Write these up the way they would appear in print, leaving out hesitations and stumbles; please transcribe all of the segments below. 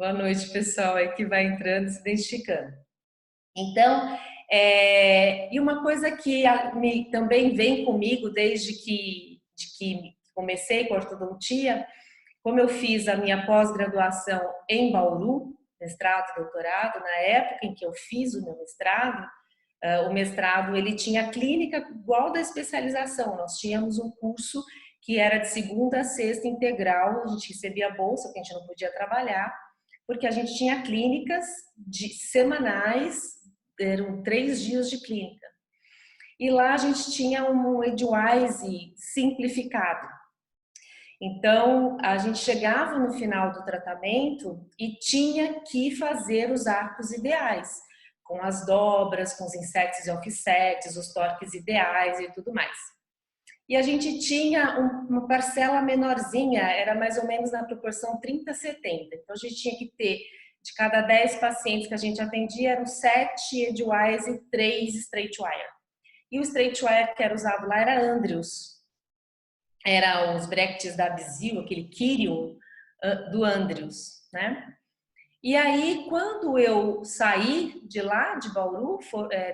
Boa noite, pessoal aí que vai entrando, se identificando. Então, e uma coisa que também vem comigo desde que comecei com a ortodontia, como eu fiz a minha pós-graduação em Bauru, mestrado e doutorado, na época em que eu fiz o meu mestrado, o mestrado ele tinha clínica igual da especialização. Nós tínhamos um curso que era de segunda a sexta integral, a gente recebia bolsa, porque a gente não podia trabalhar, porque a gente tinha clínicas semanais, eram 3 dias de clínica. E lá a gente tinha um Edgewise simplificado. Então, a gente chegava no final do tratamento e tinha que fazer os arcos ideais, com as dobras, com os insets e offsets, os torques ideais e tudo mais. E a gente tinha uma parcela menorzinha, era mais ou menos na proporção 30-70. Então, a gente tinha que ter, de cada 10 pacientes que a gente atendia, eram 7 Edgewise e 3 Straight Wire. E o Straight Wire que era usado lá era Andrews. Era os brackets da Abisil, aquele Kirion do Andrews, né? E aí, quando eu saí de lá, de Bauru,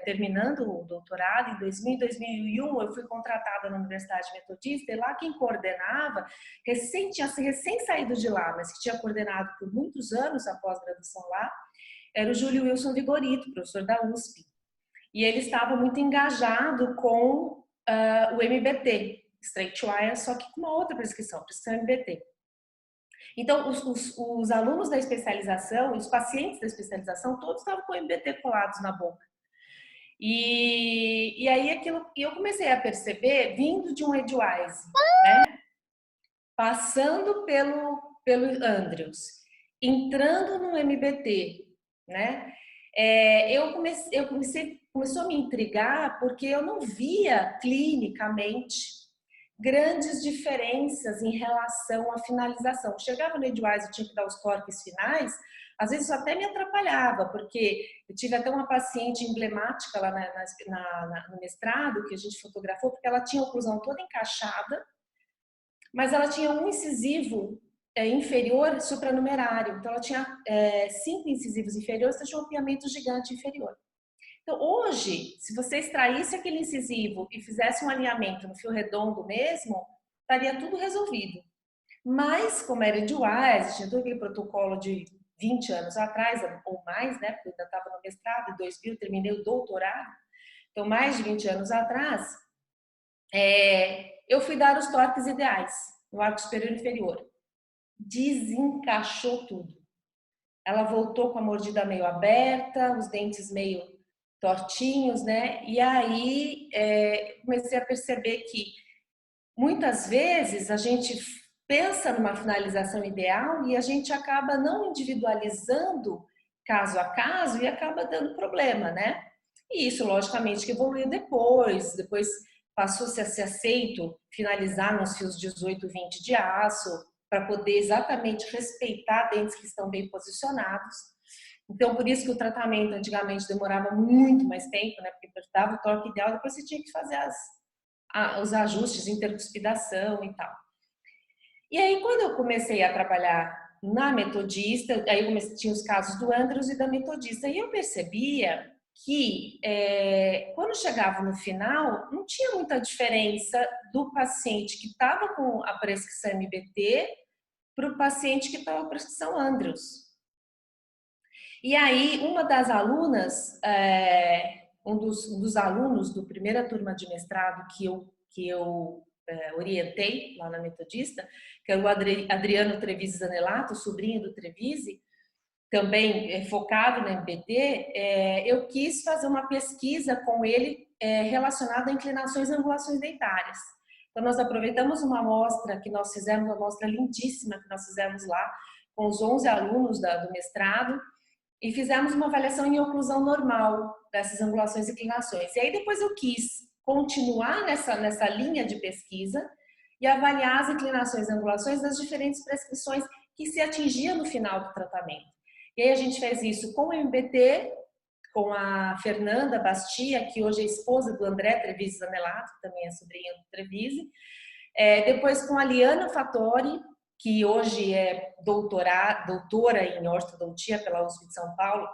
terminando o doutorado, em 2000, 2001, eu fui contratada na Universidade Metodista, e lá quem coordenava, tinha recém saído de lá, mas que tinha coordenado por muitos anos a pós-graduação lá, era o Júlio Wilson Vigorito, professor da USP. E ele estava muito engajado com o MBT, Straight Wire, só que com uma outra prescrição MBT. Então, os alunos da especialização, os pacientes da especialização, todos estavam com o MBT colados na boca. E aí eu comecei a perceber, vindo de um Edgewise, né? Passando pelo Andrews, entrando no MBT, né? Começou a me intrigar porque eu não via clinicamente grandes diferenças em relação à finalização. Chegava no Edgewise, eu tinha que dar os torques finais, às vezes isso até me atrapalhava, porque eu tive até uma paciente emblemática lá no mestrado, que a gente fotografou, porque ela tinha a oclusão toda encaixada, mas ela tinha um incisivo inferior supranumerário, então ela tinha 5 incisivos inferiores, então tinha um mapeamento gigante inferior. Então, hoje, se você extraísse aquele incisivo e fizesse um alinhamento no fio redondo mesmo, estaria tudo resolvido. Mas, como era Edgewise, tinha todo aquele protocolo de 20 anos atrás, ou mais, né? Porque eu ainda estava no mestrado, em 2000, terminei o doutorado. Então, mais de 20 anos atrás, eu fui dar os torques ideais no arco superior e inferior. Desencaixou tudo. Ela voltou com a mordida meio aberta, os dentes meio tortinhos, né? E aí comecei a perceber que muitas vezes a gente pensa numa finalização ideal e a gente acaba não individualizando caso a caso e acaba dando problema, né? E isso, logicamente, que evoluiu depois passou-se a ser aceito finalizar nos fios 18, 20 de aço, para poder exatamente respeitar dentes que estão bem posicionados. Então, por isso que o tratamento antigamente demorava muito mais tempo, né? Porque dava o torque ideal, depois você tinha que fazer os ajustes de intercuspidação e tal. E aí, quando eu comecei a trabalhar na Metodista, aí eu tinha os casos do Andrews e da Metodista, e eu percebia que quando chegava no final, não tinha muita diferença do paciente que estava com a prescrição MBT para o paciente que estava com a prescrição Andrews. E aí, uma das alunas, um dos alunos do primeira turma de mestrado que eu orientei lá na Metodista, que é o Adriano Trevisi Zanelato, sobrinho do Trevisi, também focado no MBT, eu quis fazer uma pesquisa com ele relacionada a inclinações e angulações dentárias. Então, nós aproveitamos uma amostra que nós fizemos, uma amostra lindíssima que nós fizemos lá, com os 11 alunos do mestrado, e fizemos uma avaliação em oclusão normal dessas angulações e inclinações. E aí depois eu quis continuar nessa linha de pesquisa e avaliar as inclinações e angulações das diferentes prescrições que se atingia no final do tratamento. E aí a gente fez isso com o MBT, com a Fernanda Bastia, que hoje é esposa do André Trevisi Zanelato, que também é sobrinha do Trevisi. Depois com a Liana Fattori, que hoje é doutora em ortodontia pela USP de São Paulo,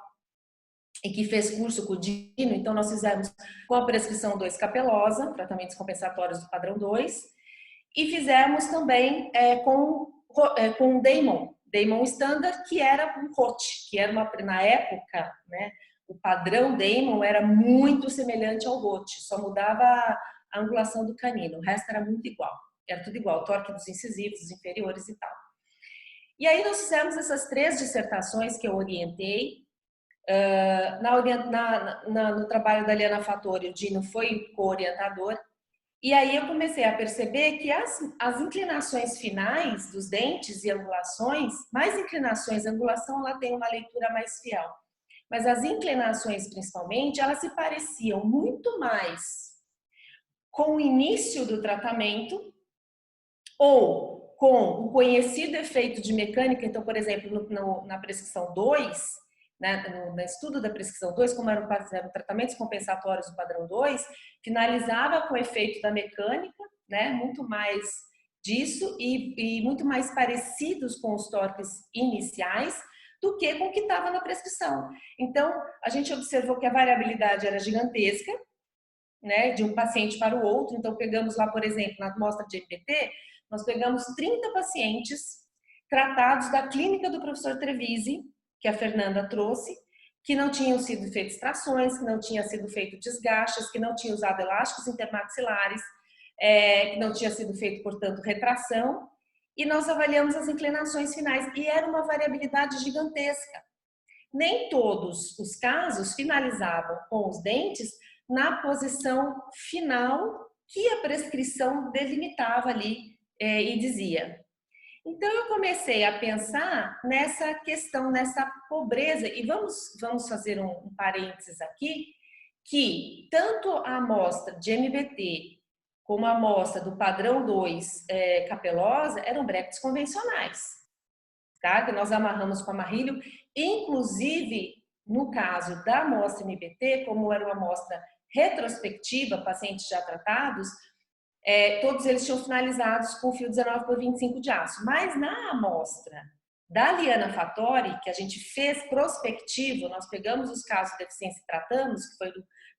e que fez curso com o Dino. Então, nós fizemos com a prescrição 2 capelosa, tratamentos compensatórios do padrão 2, e fizemos também com o Damon Standard, que era um cote, que era na época, né, o padrão Damon era muito semelhante ao rote, só mudava a angulação do canino, o resto era muito igual, era tudo igual, torque dos incisivos, dos inferiores e tal. E aí nós fizemos essas 3 dissertações que eu orientei. No trabalho da Liana Fattori, o Dino foi co-orientador, e aí eu comecei a perceber que as inclinações finais dos dentes e angulações, mais inclinações, a angulação ela tem uma leitura mais fiel, mas as inclinações principalmente, elas se pareciam muito mais com o início do tratamento ou com o conhecido efeito de mecânica. Então, por exemplo, na prescrição 2, né, no estudo da prescrição 2, como eram tratamentos compensatórios do padrão 2, finalizava com o efeito da mecânica, né, muito mais disso e muito mais parecidos com os torques iniciais do que com o que estava na prescrição. Então, a gente observou que a variabilidade era gigantesca, né, de um paciente para o outro. Então, pegamos lá, por exemplo, na amostra de EPT, nós pegamos 30 pacientes tratados da clínica do professor Trevisi, que a Fernanda trouxe, que não tinham sido feitas extrações, que não tinha sido feito desgastes, que não tinham usado elásticos intermaxilares, que não tinha sido feito, portanto, retração, e nós avaliamos as inclinações finais, e era uma variabilidade gigantesca. Nem todos os casos finalizavam com os dentes na posição final que a prescrição delimitava ali e dizia. Então eu comecei a pensar nessa questão, nessa pobreza, e vamos fazer um parênteses aqui, que tanto a amostra de MBT como a amostra do padrão 2 capelosa eram brackets convencionais, tá? Que nós amarramos com amarrilho, inclusive no caso da amostra MBT, como era uma amostra retrospectiva, pacientes já tratados, todos eles tinham finalizados com fio 19 por 25 de aço. Mas na amostra da Liana Fattori, que a gente fez prospectivo, nós pegamos os casos de deficiência e tratamos, que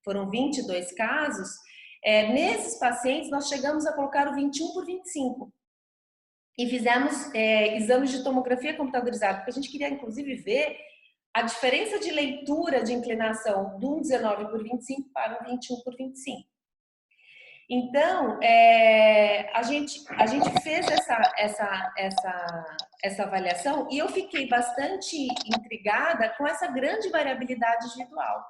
foram 22 casos, nesses pacientes nós chegamos a colocar o 21 por 25. E fizemos exames de tomografia computadorizada, porque a gente queria inclusive ver a diferença de leitura de inclinação do 19 por 25 para o 21 por 25. Então, a gente fez essa avaliação e eu fiquei bastante intrigada com essa grande variabilidade individual.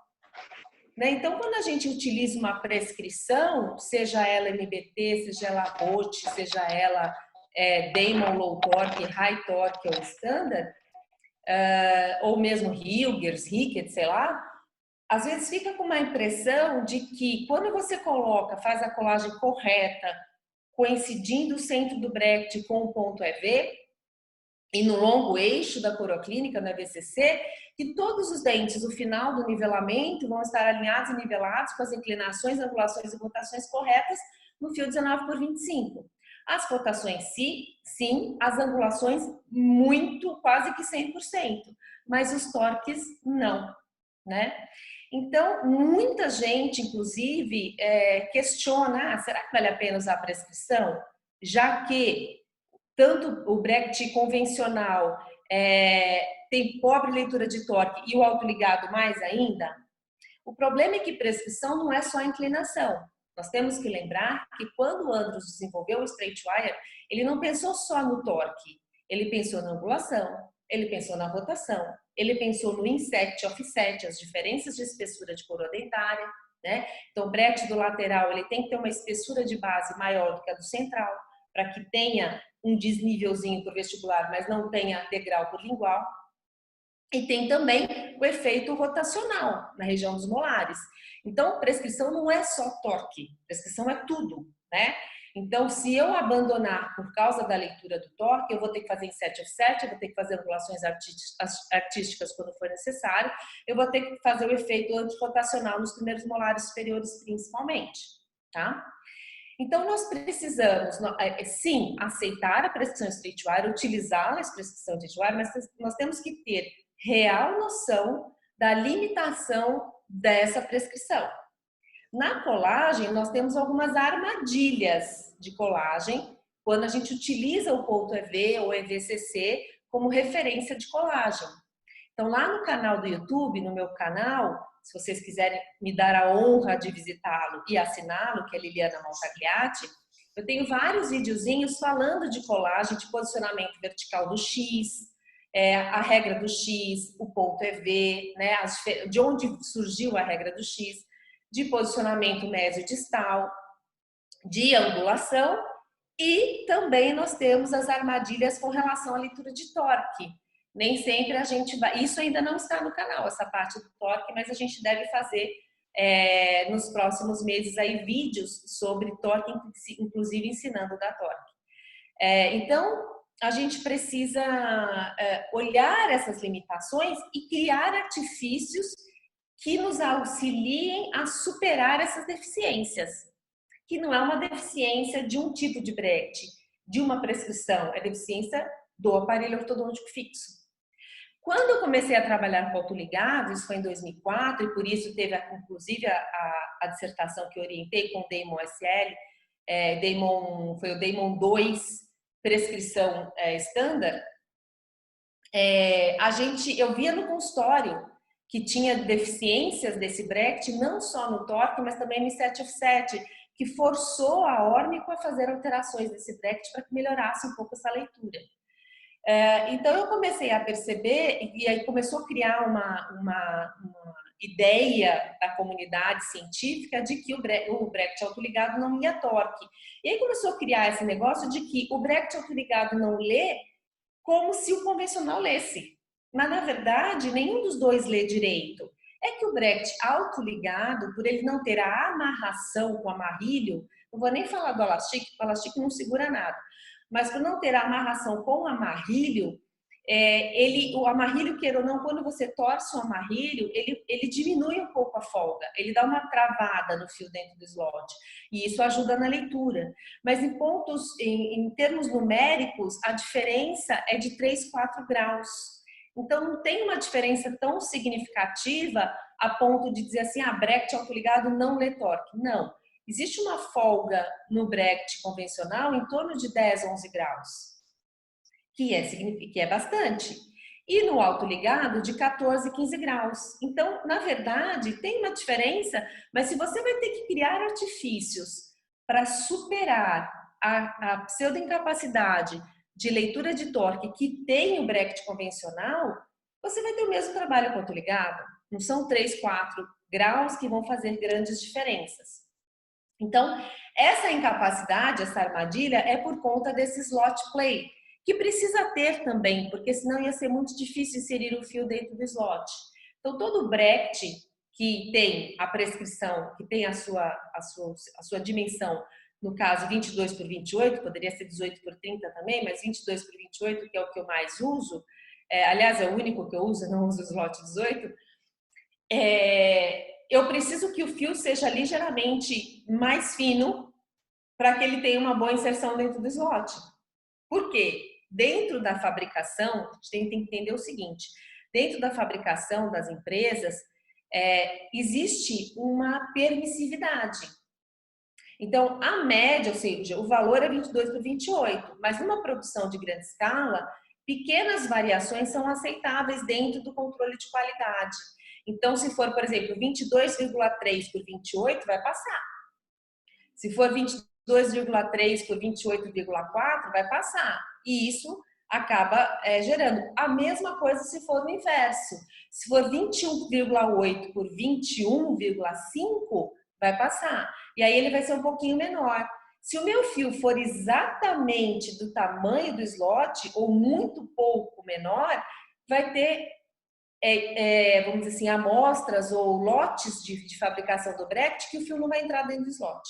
Né? Então, quando a gente utiliza uma prescrição, seja ela MBT, seja ela ROT, seja ela Damon Low Torque, High Torque ou Standard, ou mesmo Hilgers, Rickett, sei lá, às vezes fica com uma impressão de que quando você faz a colagem correta, coincidindo o centro do Brecht com o ponto EV, e no longo eixo da coroaclínica, no EVCC, que todos os dentes, no final do nivelamento, vão estar alinhados e nivelados com as inclinações, angulações e rotações corretas no fio 19 por 25. As rotações sim, as angulações muito, quase que 100%, mas os torques não, né? Então, muita gente, inclusive, questiona, será que vale a pena usar a prescrição? Já que tanto o Brecht convencional tem pobre leitura de torque e o autoligado mais ainda. O problema é que prescrição não é só a inclinação. Nós temos que lembrar que quando o Andrews desenvolveu o straight wire, ele não pensou só no torque, ele pensou na angulação, ele pensou na rotação, ele pensou no inset, offset, as diferenças de espessura de coroa dentária, né? Então, o Brecht do lateral, ele tem que ter uma espessura de base maior do que a do central, para que tenha um desnívelzinho por vestibular, mas não tenha degrau por lingual. E tem também o efeito rotacional na região dos molares. Então, prescrição não é só torque, prescrição é tudo, né? Então, se eu abandonar por causa da leitura do torque, eu vou ter que fazer inset offset, eu vou ter que fazer angulações artísticas quando for necessário, eu vou ter que fazer o efeito antirrotacional nos primeiros molares superiores principalmente, tá? Então, nós precisamos, sim, aceitar a prescrição streetwear, utilizar a prescrição streetwear, mas nós temos que ter real noção da limitação dessa prescrição. Na colagem, nós temos algumas armadilhas de colagem, quando a gente utiliza o ponto EV ou EVCC como referência de colagem. Então, lá no canal do YouTube, no meu canal, se vocês quiserem me dar a honra de visitá-lo e assiná-lo, que é Liliana Montagliati, eu tenho vários videozinhos falando de colagem, de posicionamento vertical do X, a regra do X, o ponto EV, né, de onde surgiu a regra do X, de posicionamento mesiodistal, de angulação, e também nós temos as armadilhas com relação à leitura de torque. Nem sempre a gente vai... Isso ainda não está no canal, essa parte do torque, mas a gente deve fazer nos próximos meses aí vídeos sobre torque, inclusive ensinando da torque. Então, a gente precisa olhar essas limitações e criar artifícios que nos auxiliem a superar essas deficiências, que não é uma deficiência de um tipo de Brecht, de uma prescrição, é deficiência do aparelho ortodôntico fixo. Quando eu comecei a trabalhar com autoligado, isso foi em 2004, e por isso teve, inclusive, a dissertação que eu orientei com o Damon SL, foi o Damon 2, prescrição standard, eu via no consultório que tinha deficiências desse Brecht, não só no torque, mas também no set offset, que forçou a órmico a fazer alterações desse Brecht para que melhorasse um pouco essa leitura. Então eu comecei a perceber, e aí começou a criar uma ideia da comunidade científica de que o Brecht autoligado não lia torque. E aí começou a criar esse negócio de que o Brecht autoligado não lê como se o convencional lesse. Mas, na verdade, nenhum dos dois lê direito. É que o Brecht autoligado, por ele não ter a amarração com o amarrilho, não vou nem falar do elastique, porque o elastique não segura nada, mas por não ter a amarração com o amarrilho, o amarrilho, queira ou não, quando você torce o amarrilho, ele diminui um pouco a folga, ele dá uma travada no fio dentro do slot, e isso ajuda na leitura. Mas em termos numéricos, a diferença é de 3, 4 graus. Então, não tem uma diferença tão significativa a ponto de dizer assim, Brecht autoligado não lê torque. Não. Existe uma folga no Brecht convencional em torno de 10, 11 graus, que é bastante. E no autoligado, de 14, 15 graus. Então, na verdade, tem uma diferença, mas se você vai ter que criar artifícios para superar a pseudoincapacidade de leitura de torque que tem o Brecht convencional, você vai ter o mesmo trabalho com o autoligado. Não são 3, 4 graus que vão fazer grandes diferenças. Então, essa incapacidade, essa armadilha, é por conta desse slot play, que precisa ter também, porque senão ia ser muito difícil inserir o fio dentro do slot. Então, todo Brecht que tem a prescrição, que tem a sua dimensão, no caso 22 por 28, poderia ser 18 por 30 também, mas 22 por 28, que é o que eu mais uso, aliás, é o único que eu uso, eu não uso o slot 18, eu preciso que o fio seja ligeiramente mais fino para que ele tenha uma boa inserção dentro do slot. Por quê? Dentro da fabricação, a gente tem que entender o seguinte, dentro da fabricação das empresas, existe uma permissividade. Então, a média, ou seja, o valor é 22 por 28, mas numa produção de grande escala, pequenas variações são aceitáveis dentro do controle de qualidade. Então, se for, por exemplo, 22,3 por 28, vai passar. Se for 22,3 por 28,4, vai passar. E isso acaba gerando. A mesma coisa se for no inverso. Se for 21,8 por 21,5, vai passar. E aí ele vai ser um pouquinho menor. Se o meu fio for exatamente do tamanho do slot, ou muito pouco menor, vai ter, vamos dizer assim, amostras ou lotes de fabricação do Brecht que o fio não vai entrar dentro do slot.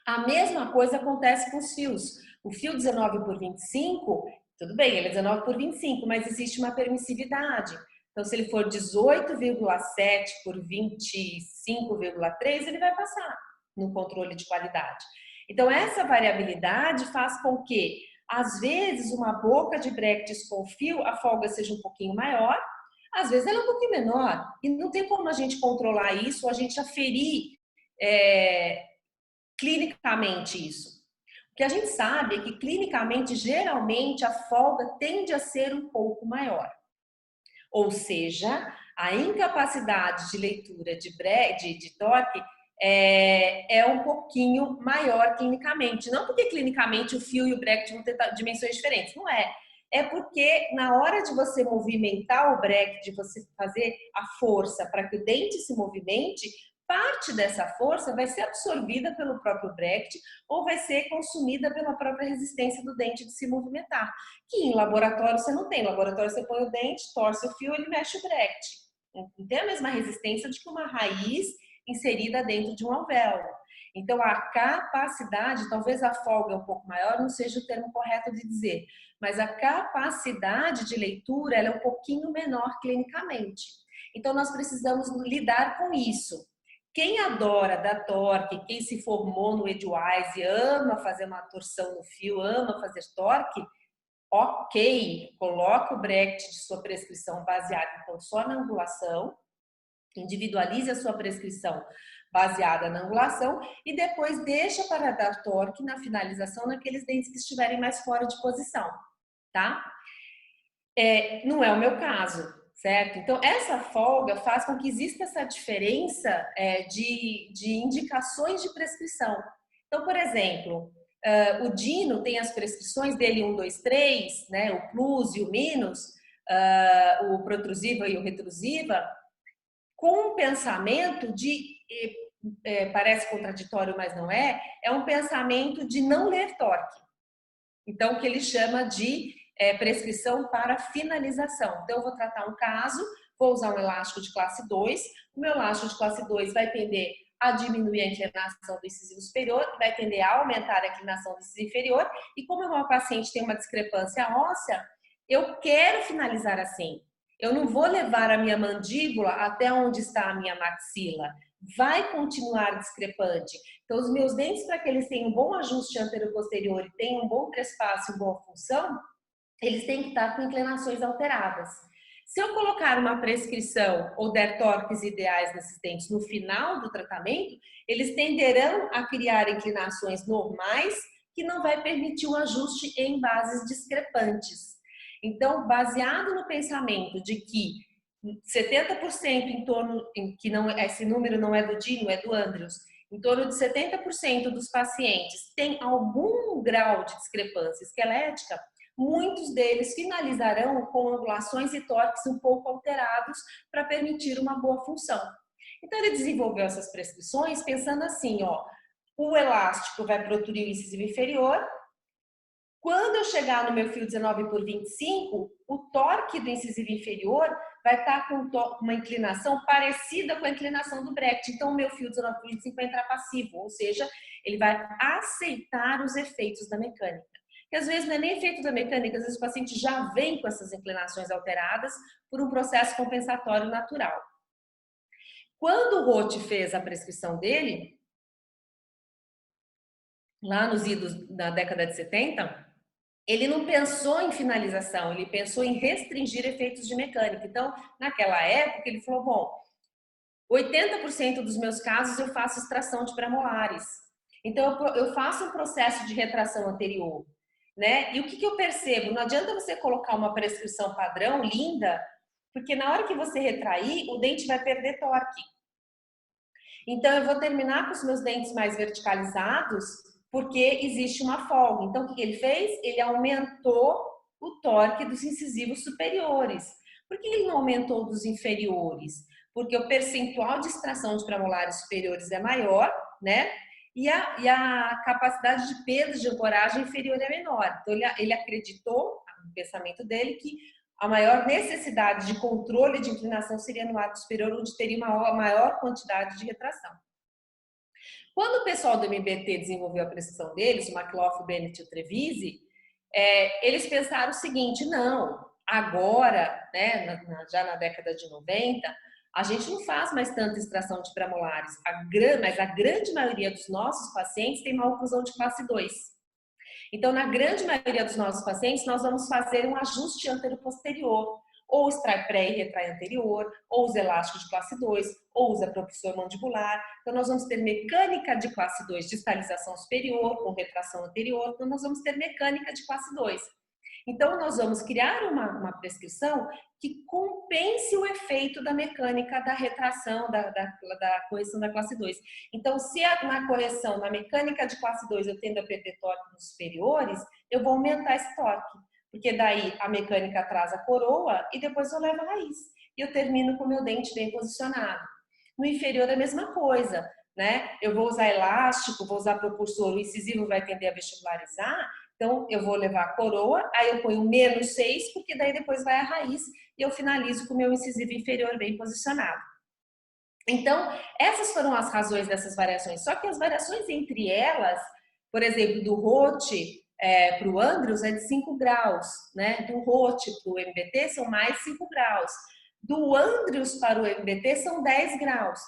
A mesma coisa acontece com os fios. O fio 19 por 25, tudo bem, ele é 19 por 25, mas existe uma permissividade. Então, se ele for 18,7 por 25,3, ele vai passar. no controle de qualidade. Então, essa variabilidade faz com que, às vezes, uma boca de brackets com fio, a folga seja um pouquinho maior, às vezes ela é um pouquinho menor. E não tem como a gente controlar isso, ou a gente aferir clinicamente isso. O que a gente sabe é que, clinicamente, geralmente, a folga tende a ser um pouco maior. Ou seja, a incapacidade de leitura de torque é um pouquinho maior clinicamente. Não porque clinicamente o fio e o bracket vão ter dimensões diferentes, não é. É porque na hora de você movimentar o bracket, de você fazer a força para que o dente se movimente, parte dessa força vai ser absorvida pelo próprio bracket ou vai ser consumida pela própria resistência do dente de se movimentar. Que em laboratório você não tem. No laboratório você põe o dente, torce o fio, ele mexe o bracket. Não tem a mesma resistência de que uma raiz inserida dentro de um alvéolo. Então, a capacidade, talvez a folga um pouco maior, não seja o termo correto de dizer, mas a capacidade de leitura ela é um pouquinho menor clinicamente. Então, nós precisamos lidar com isso. Quem adora dar torque, quem se formou no Edgewise, ama fazer uma torção no fio, ama fazer torque, ok, coloque o bracket de sua prescrição baseado então só na angulação, individualize a sua prescrição baseada na angulação e depois deixa para dar torque na finalização naqueles dentes que estiverem mais fora de posição, tá? Não é o meu caso, certo? Então, essa folga faz com que exista essa diferença de indicações de prescrição. Então, por exemplo, o Dino tem as prescrições dele 1, 2, 3, né? O Plus e o Minus, o Protrusiva e o Retrusiva, com um pensamento parece contraditório, mas não é um pensamento de não ler torque. Então, o que ele chama de prescrição para finalização. Então, eu vou tratar um caso, vou usar um elástico de classe 2, o meu elástico de classe 2 vai tender a diminuir a inclinação do incisivo superior, vai tender a aumentar a inclinação do incisivo inferior, e como o meu paciente tem uma discrepância óssea, eu quero finalizar assim. Eu não vou levar a minha mandíbula até onde está a minha maxila. Vai continuar discrepante. Então, os meus dentes, para que eles tenham um bom ajuste anterior-posterior e tenham um bom trespasse e boa função, eles têm que estar com inclinações alteradas. Se eu colocar uma prescrição ou der torques ideais nesses dentes no final do tratamento, eles tenderão a criar inclinações normais que não vai permitir o ajuste em bases discrepantes. Então, baseado no pensamento de que 70% em torno, que não, esse número não é do Dino, é do Andrews, em torno de 70% dos pacientes têm algum grau de discrepância esquelética, muitos deles finalizarão com angulações e torques um pouco alterados para permitir uma boa função. Então, ele desenvolveu essas prescrições pensando assim, ó, o elástico vai proturir o incisivo inferior. Quando eu chegar no meu fio 19 por 25, o torque do incisivo inferior vai estar com uma inclinação parecida com a inclinação do bracket. Então, o meu fio 19 por 25 vai entrar passivo, ou seja, ele vai aceitar os efeitos da mecânica. Que às vezes não é nem efeito da mecânica, às vezes o paciente já vem com essas inclinações alteradas por um processo compensatório natural. Quando o Roth fez a prescrição dele, lá nos idos da década de 70, ele não pensou em finalização, ele pensou em restringir efeitos de mecânica. Então, naquela época, ele falou, bom, 80% dos meus casos eu faço extração de premolares. Então, eu faço um processo de retração anterior, né? E o que eu percebo? Não adianta você colocar uma prescrição padrão, linda, porque na hora que você retrair, o dente vai perder torque. Então, eu vou terminar com os meus dentes mais verticalizados, porque existe uma folga. Então, o que ele fez? Ele aumentou o torque dos incisivos superiores. Por que ele não aumentou dos inferiores? Porque o percentual de extração de premolares superiores é maior, né? E a capacidade de perda de ancoragem inferior é menor. Então, ele acreditou, no pensamento dele, que a maior necessidade de controle de inclinação seria no arco superior, onde teria uma maior quantidade de retração. Quando o pessoal do MBT desenvolveu a prescrição deles, o McLaughlin, o Bennett e o Trevisi, eles pensaram o seguinte, não, agora, né, já na década de 90, A gente não faz mais tanta extração de premolares, mas a grande maioria dos nossos pacientes tem uma oclusão de classe 2. Então, na grande maioria dos nossos pacientes, nós vamos fazer um ajuste anteroposterior, ou extrai pré e retrai anterior, ou usa elástico de classe 2, ou usa propulsor mandibular. Então, nós vamos ter mecânica de classe 2, distalização superior, com retração anterior. Então, nós vamos ter mecânica de classe 2. Então, nós vamos criar uma prescrição que compense o efeito da mecânica da retração, da correção da classe 2. Então, se na correção, na mecânica de classe 2, eu tendo a perder torque nos superiores, eu vou aumentar esse torque. Porque daí a mecânica traz a coroa e depois eu levo a raiz. E eu termino com o meu dente bem posicionado. No inferior é a mesma coisa, né? Eu vou usar elástico, vou usar propulsor, o incisivo vai tender a vestibularizar. Então, eu vou levar a coroa, aí eu ponho menos 6, porque daí depois vai a raiz e eu finalizo com o meu incisivo inferior bem posicionado. Então, essas foram as razões dessas variações. Só que as variações entre elas, por exemplo, do Roth para o Andrews é de 5 graus, né? Do Roth para o MBT são mais 5 graus. Do Andrews para o MBT são 10 graus.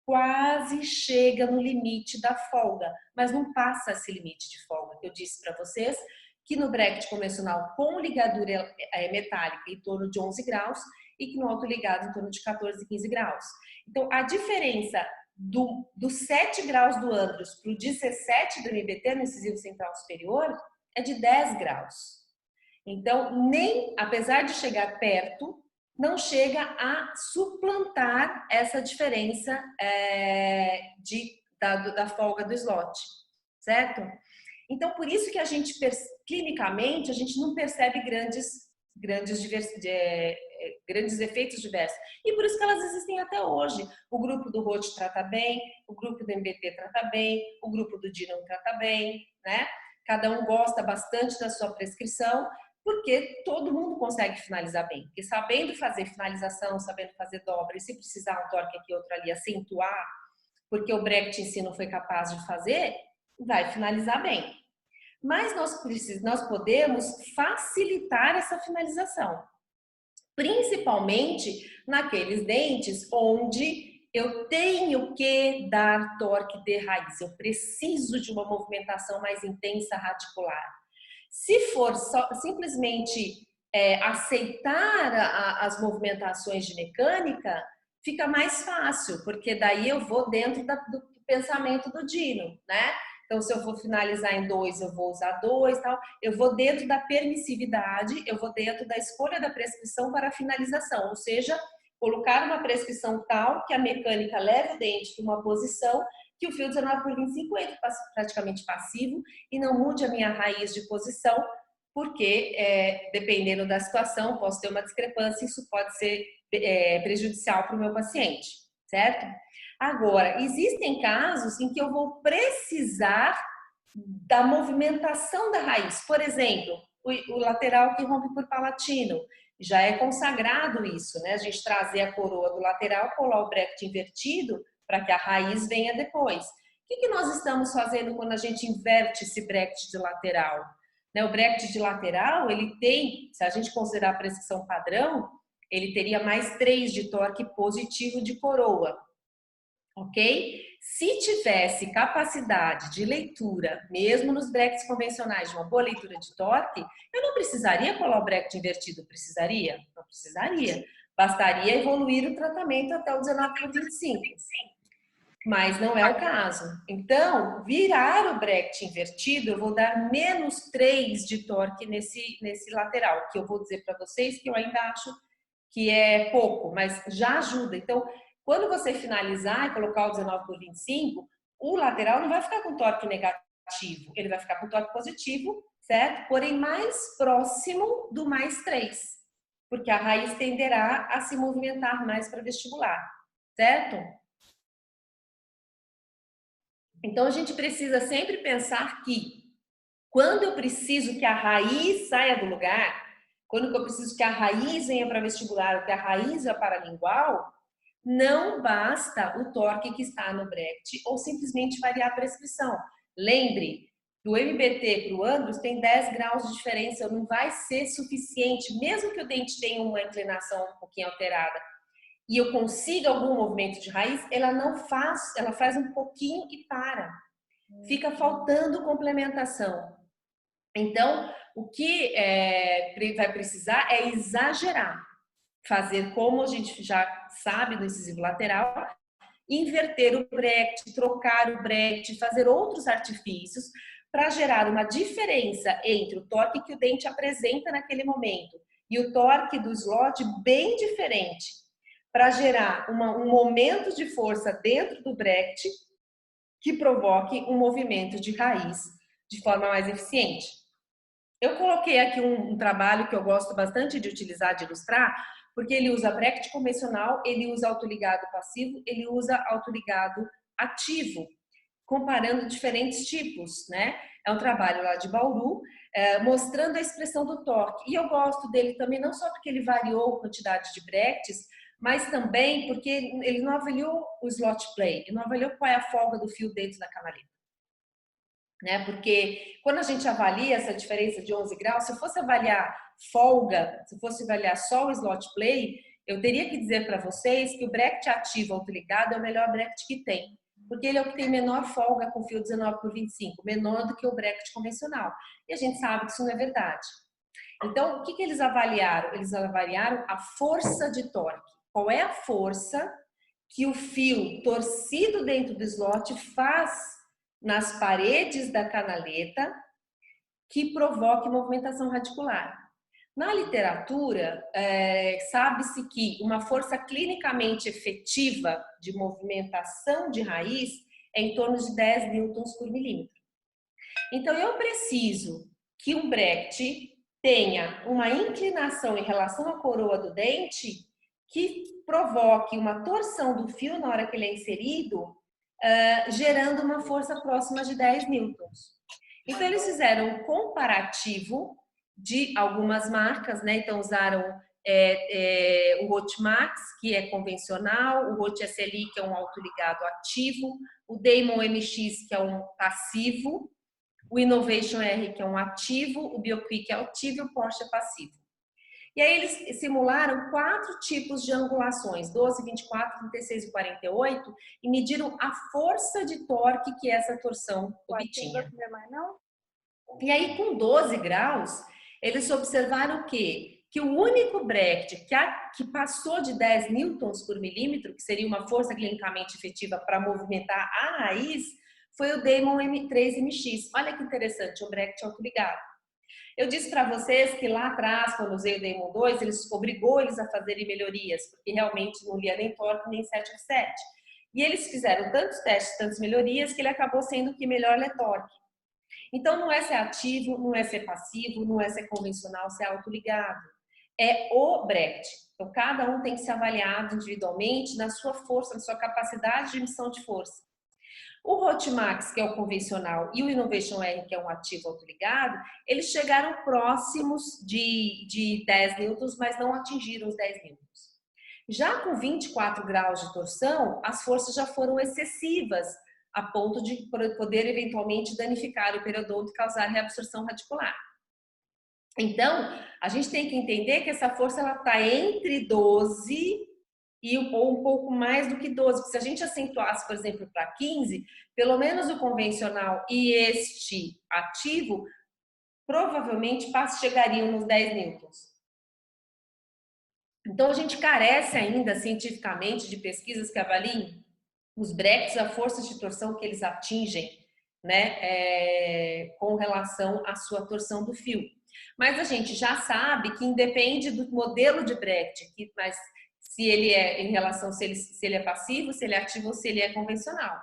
Quase chega no limite da folga, mas não passa esse limite de folga que eu disse para vocês, que no bracket convencional com ligadura metálica em torno de 11 graus e que no autoligado em torno de 14, 15 graus. Então, a diferença do 7 graus do Andrews para o 17 do MBT no incisivo central superior é de 10 graus. Então, apesar de chegar perto, não chega a suplantar essa diferença da folga do slot, certo? Então, por isso que a gente, clinicamente, a gente não percebe grandes efeitos diversos. E por isso que elas existem até hoje. O grupo do Roth trata bem, o grupo do MBT trata bem, o grupo do Dino trata bem, né? Cada um gosta bastante da sua prescrição, porque todo mundo consegue finalizar bem. Porque sabendo fazer finalização, sabendo fazer dobra, e se precisar um torque aqui, outro ali, acentuar, porque o bracket em si não foi capaz de fazer, vai finalizar bem. Mas nós podemos facilitar essa finalização. Principalmente naqueles dentes onde eu tenho que dar torque de raiz. Eu preciso de uma movimentação mais intensa radicular. Se for simplesmente aceitar as movimentações de mecânica, fica mais fácil, porque daí eu vou dentro do pensamento do Dino, né? Então, se eu for finalizar em 2, eu vou usar 2, tal. Eu vou dentro da permissividade, eu vou dentro da escolha da prescrição para a finalização, ou seja, colocar uma prescrição tal que a mecânica leve o dente para uma posição que o fio 19/25 entre praticamente passivo e não mude a minha raiz de posição, porque dependendo da situação, posso ter uma discrepância e isso pode ser prejudicial para o meu paciente, certo? Agora, existem casos em que eu vou precisar da movimentação da raiz. Por exemplo, o lateral que rompe por palatino. Já é consagrado isso, né? A gente trazer a coroa do lateral, colar o bracket invertido para que a raiz venha depois. O que nós estamos fazendo quando a gente inverte esse bracket de lateral? O bracket de lateral, ele tem, se a gente considerar a prescrição padrão, ele teria mais 3 de torque positivo de coroa. Ok? Se tivesse capacidade de leitura, mesmo nos brackets convencionais, de uma boa leitura de torque, eu não precisaria colar o bracket invertido, precisaria? Não precisaria. Bastaria evoluir o tratamento até o 19/25. Mas não é o caso. Então, virar o bracket invertido, eu vou dar menos 3 de torque nesse lateral, que eu vou dizer para vocês que eu ainda acho que é pouco, mas já ajuda. Então, quando você finalizar e colocar o 19/25, o lateral não vai ficar com torque negativo, ele vai ficar com torque positivo, certo? Porém, mais próximo do mais 3, porque a raiz tenderá a se movimentar mais para vestibular, certo? Então, a gente precisa sempre pensar que quando eu preciso que a raiz saia do lugar, quando eu preciso que a raiz venha para vestibular, ou que a raiz vá para lingual, não basta o torque que está no bracket ou simplesmente variar a prescrição. Lembre, do MBT para o Andrews tem 10 graus de diferença, não vai ser suficiente, mesmo que o dente tenha uma inclinação um pouquinho alterada. e eu consiga algum movimento de raiz, ela não faz, ela faz um pouquinho e para. Fica faltando complementação. Então, o que vai precisar é exagerar, fazer como a gente já sabe do incisivo lateral, inverter o bracket, trocar o bracket, fazer outros artifícios para gerar uma diferença entre o torque que o dente apresenta naquele momento e o torque do slot bem diferente, para gerar um momento de força dentro do bracket que provoque um movimento de raiz de forma mais eficiente. Eu coloquei aqui um trabalho que eu gosto bastante de utilizar, de ilustrar, porque ele usa bracket convencional, ele usa autoligado passivo, ele usa autoligado ativo, comparando diferentes tipos, né? É um trabalho lá de Bauru, mostrando a expressão do torque. E eu gosto dele também, não só porque ele variou a quantidade de brackets, mas também porque ele não avaliou o slot play, ele não avaliou qual é a folga do fio dentro da canaleta. Né? Porque quando a gente avalia essa diferença de 11 graus, se eu fosse avaliar folga, se fosse avaliar só o slot play, eu teria que dizer para vocês que o bracket ativo autoligado é o melhor bracket que tem, porque ele é o que tem menor folga com fio 19/25, menor do que o bracket convencional. E a gente sabe que isso não é verdade. Então, o que eles avaliaram? Eles avaliaram a força de torque. Qual é a força que o fio torcido dentro do slot faz nas paredes da canaleta que provoque movimentação radicular. Na literatura, sabe-se que uma força clinicamente efetiva de movimentação de raiz é em torno de 10 newtons por milímetro. Então, eu preciso que um bracket tenha uma inclinação em relação à coroa do dente que provoque uma torção do fio na hora que ele é inserido, gerando uma força próxima de 10 newtons. Então, eles fizeram um comparativo de algumas marcas, né? Então, usaram o Rotimax, que é convencional, o Rot SLI, que é um autoligado ativo, o Damon MX, que é um passivo, o Innovation R, que é um ativo, o BioQuick é ativo e o Porsche é passivo. E aí eles simularam 4 tipos de angulações, 12, 24, 36 e 48, e mediram a força de torque que essa torção obtinha. E aí, com 12 graus, eles observaram que o único bracket que passou de 10 newtons por milímetro, que seria uma força clinicamente efetiva para movimentar a raiz, foi o Damon M3MX. Olha que interessante, o bracket autoligado. Eu disse para vocês que lá atrás, quando usei o Damon 2, obrigou eles a fazerem melhorias, porque realmente não lia nem torque nem 7 offset. E eles fizeram tantos testes, tantas melhorias, que ele acabou sendo o que melhor lê torque. Então, não é ser ativo, não é ser passivo, não é ser convencional, ser autoligado. É o bracket. Então, cada um tem que ser avaliado individualmente na sua força, na sua capacidade de emissão de força. O Rotimax, que é o convencional, e o Innovation R, que é um ativo autoligado, eles chegaram próximos de 10 newtons, mas não atingiram os 10 newtons. Já com 24 graus de torção, as forças já foram excessivas, a ponto de poder eventualmente danificar o periodonto e causar reabsorção radicular. Então, a gente tem que entender que essa força está entre 12 ou um pouco mais do que 12. Porque se a gente acentuasse, por exemplo, para 15, pelo menos o convencional e este ativo provavelmente chegariam nos 10 newtons. Então, a gente carece ainda cientificamente de pesquisas que avaliem os brackets, a força de torção que eles atingem, né, com relação à sua torção do fio. Mas a gente já sabe que independe do modelo de bracket, mas se ele é em relação, se ele é passivo, se ele é ativo ou se ele é convencional.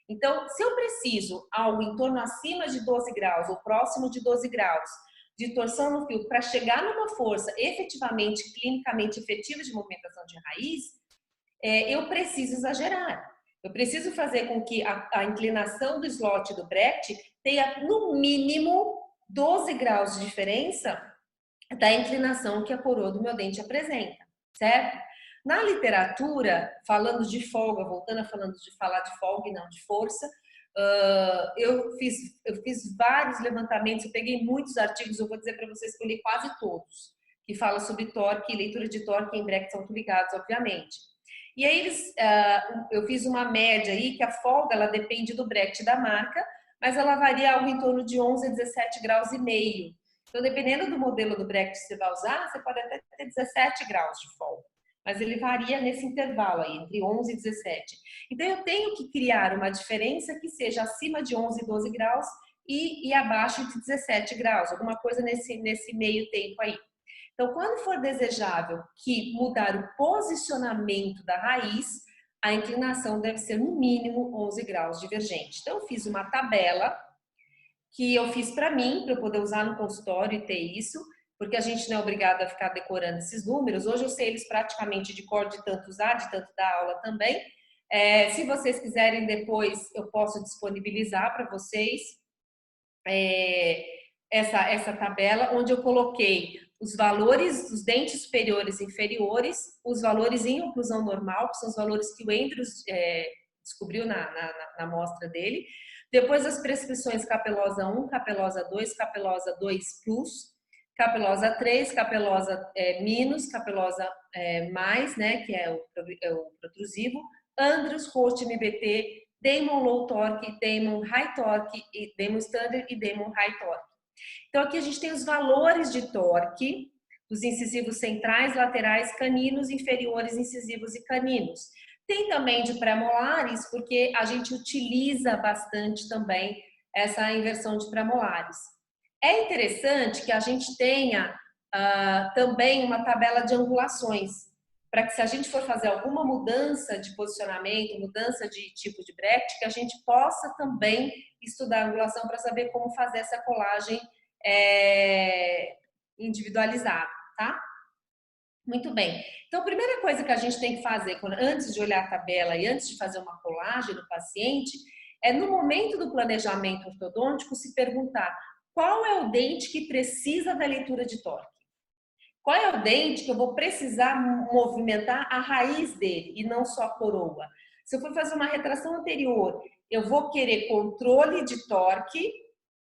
Então, se eu preciso algo em torno acima de 12 graus ou próximo de 12 graus de torção no fio para chegar numa força efetivamente, clinicamente efetiva de movimentação de raiz, eu preciso exagerar. Eu preciso fazer com que a inclinação do slot do bracket tenha no mínimo 12 graus de diferença da inclinação que a coroa do meu dente apresenta, certo? Na literatura, falando de folga, voltando a falar de folga e não de força, eu fiz vários levantamentos, eu peguei muitos artigos, eu vou dizer para vocês que eu li quase todos, que falam sobre torque e leitura de torque em brackets autoligados, obviamente. E aí eu fiz uma média aí que a folga ela depende do Brecht da marca, mas ela varia algo em torno de 11 a 17 graus e meio. Então, dependendo do modelo do Brecht que você vai usar, você pode até ter 17 graus de folga. Mas ele varia nesse intervalo aí, entre 11 e 17. Então, eu tenho que criar uma diferença que seja acima de 11 e 12 graus e abaixo de 17 graus, alguma coisa nesse meio tempo aí. Então, quando for desejável que mudar o posicionamento da raiz, a inclinação deve ser no mínimo 11 graus divergente. Então, eu fiz uma tabela que eu fiz para mim, para eu poder usar no consultório e ter isso, porque a gente não é obrigado a ficar decorando esses números. Hoje eu sei eles praticamente de cor, de tanto usar, de tanto dar aula também. Se vocês quiserem depois, eu posso disponibilizar para vocês essa tabela, onde eu coloquei os valores dos dentes superiores e inferiores, os valores em oclusão normal, que são os valores que o Andrews descobriu na amostra dele. Depois as prescrições capelosa 1, capelosa 2, capelosa 2 plus, capelosa 3, capelosa minus, capelosa mais, né, que é o protrusivo, Andrews, Roth, MBT, Damon Low Torque, Damon High Torque, Damon Standard e Damon High Torque. Então aqui a gente tem os valores de torque dos incisivos centrais, laterais, caninos, inferiores, incisivos e caninos. Tem também de pré-molares, porque a gente utiliza bastante também essa inversão de pré-molares. É interessante que a gente tenha também uma tabela de angulações, para que se a gente for fazer alguma mudança de posicionamento, mudança de tipo de Brecht, que a gente possa também estudar a angulação para saber como fazer essa colagem individualizada, tá? Muito bem. Então, a primeira coisa que a gente tem que fazer antes de olhar a tabela e antes de fazer uma colagem do paciente é, no momento do planejamento ortodôntico, se perguntar qual é o dente que precisa da leitura de torque. Qual é o dente que eu vou precisar movimentar a raiz dele e não só a coroa? Se eu for fazer uma retração anterior, eu vou querer controle de torque,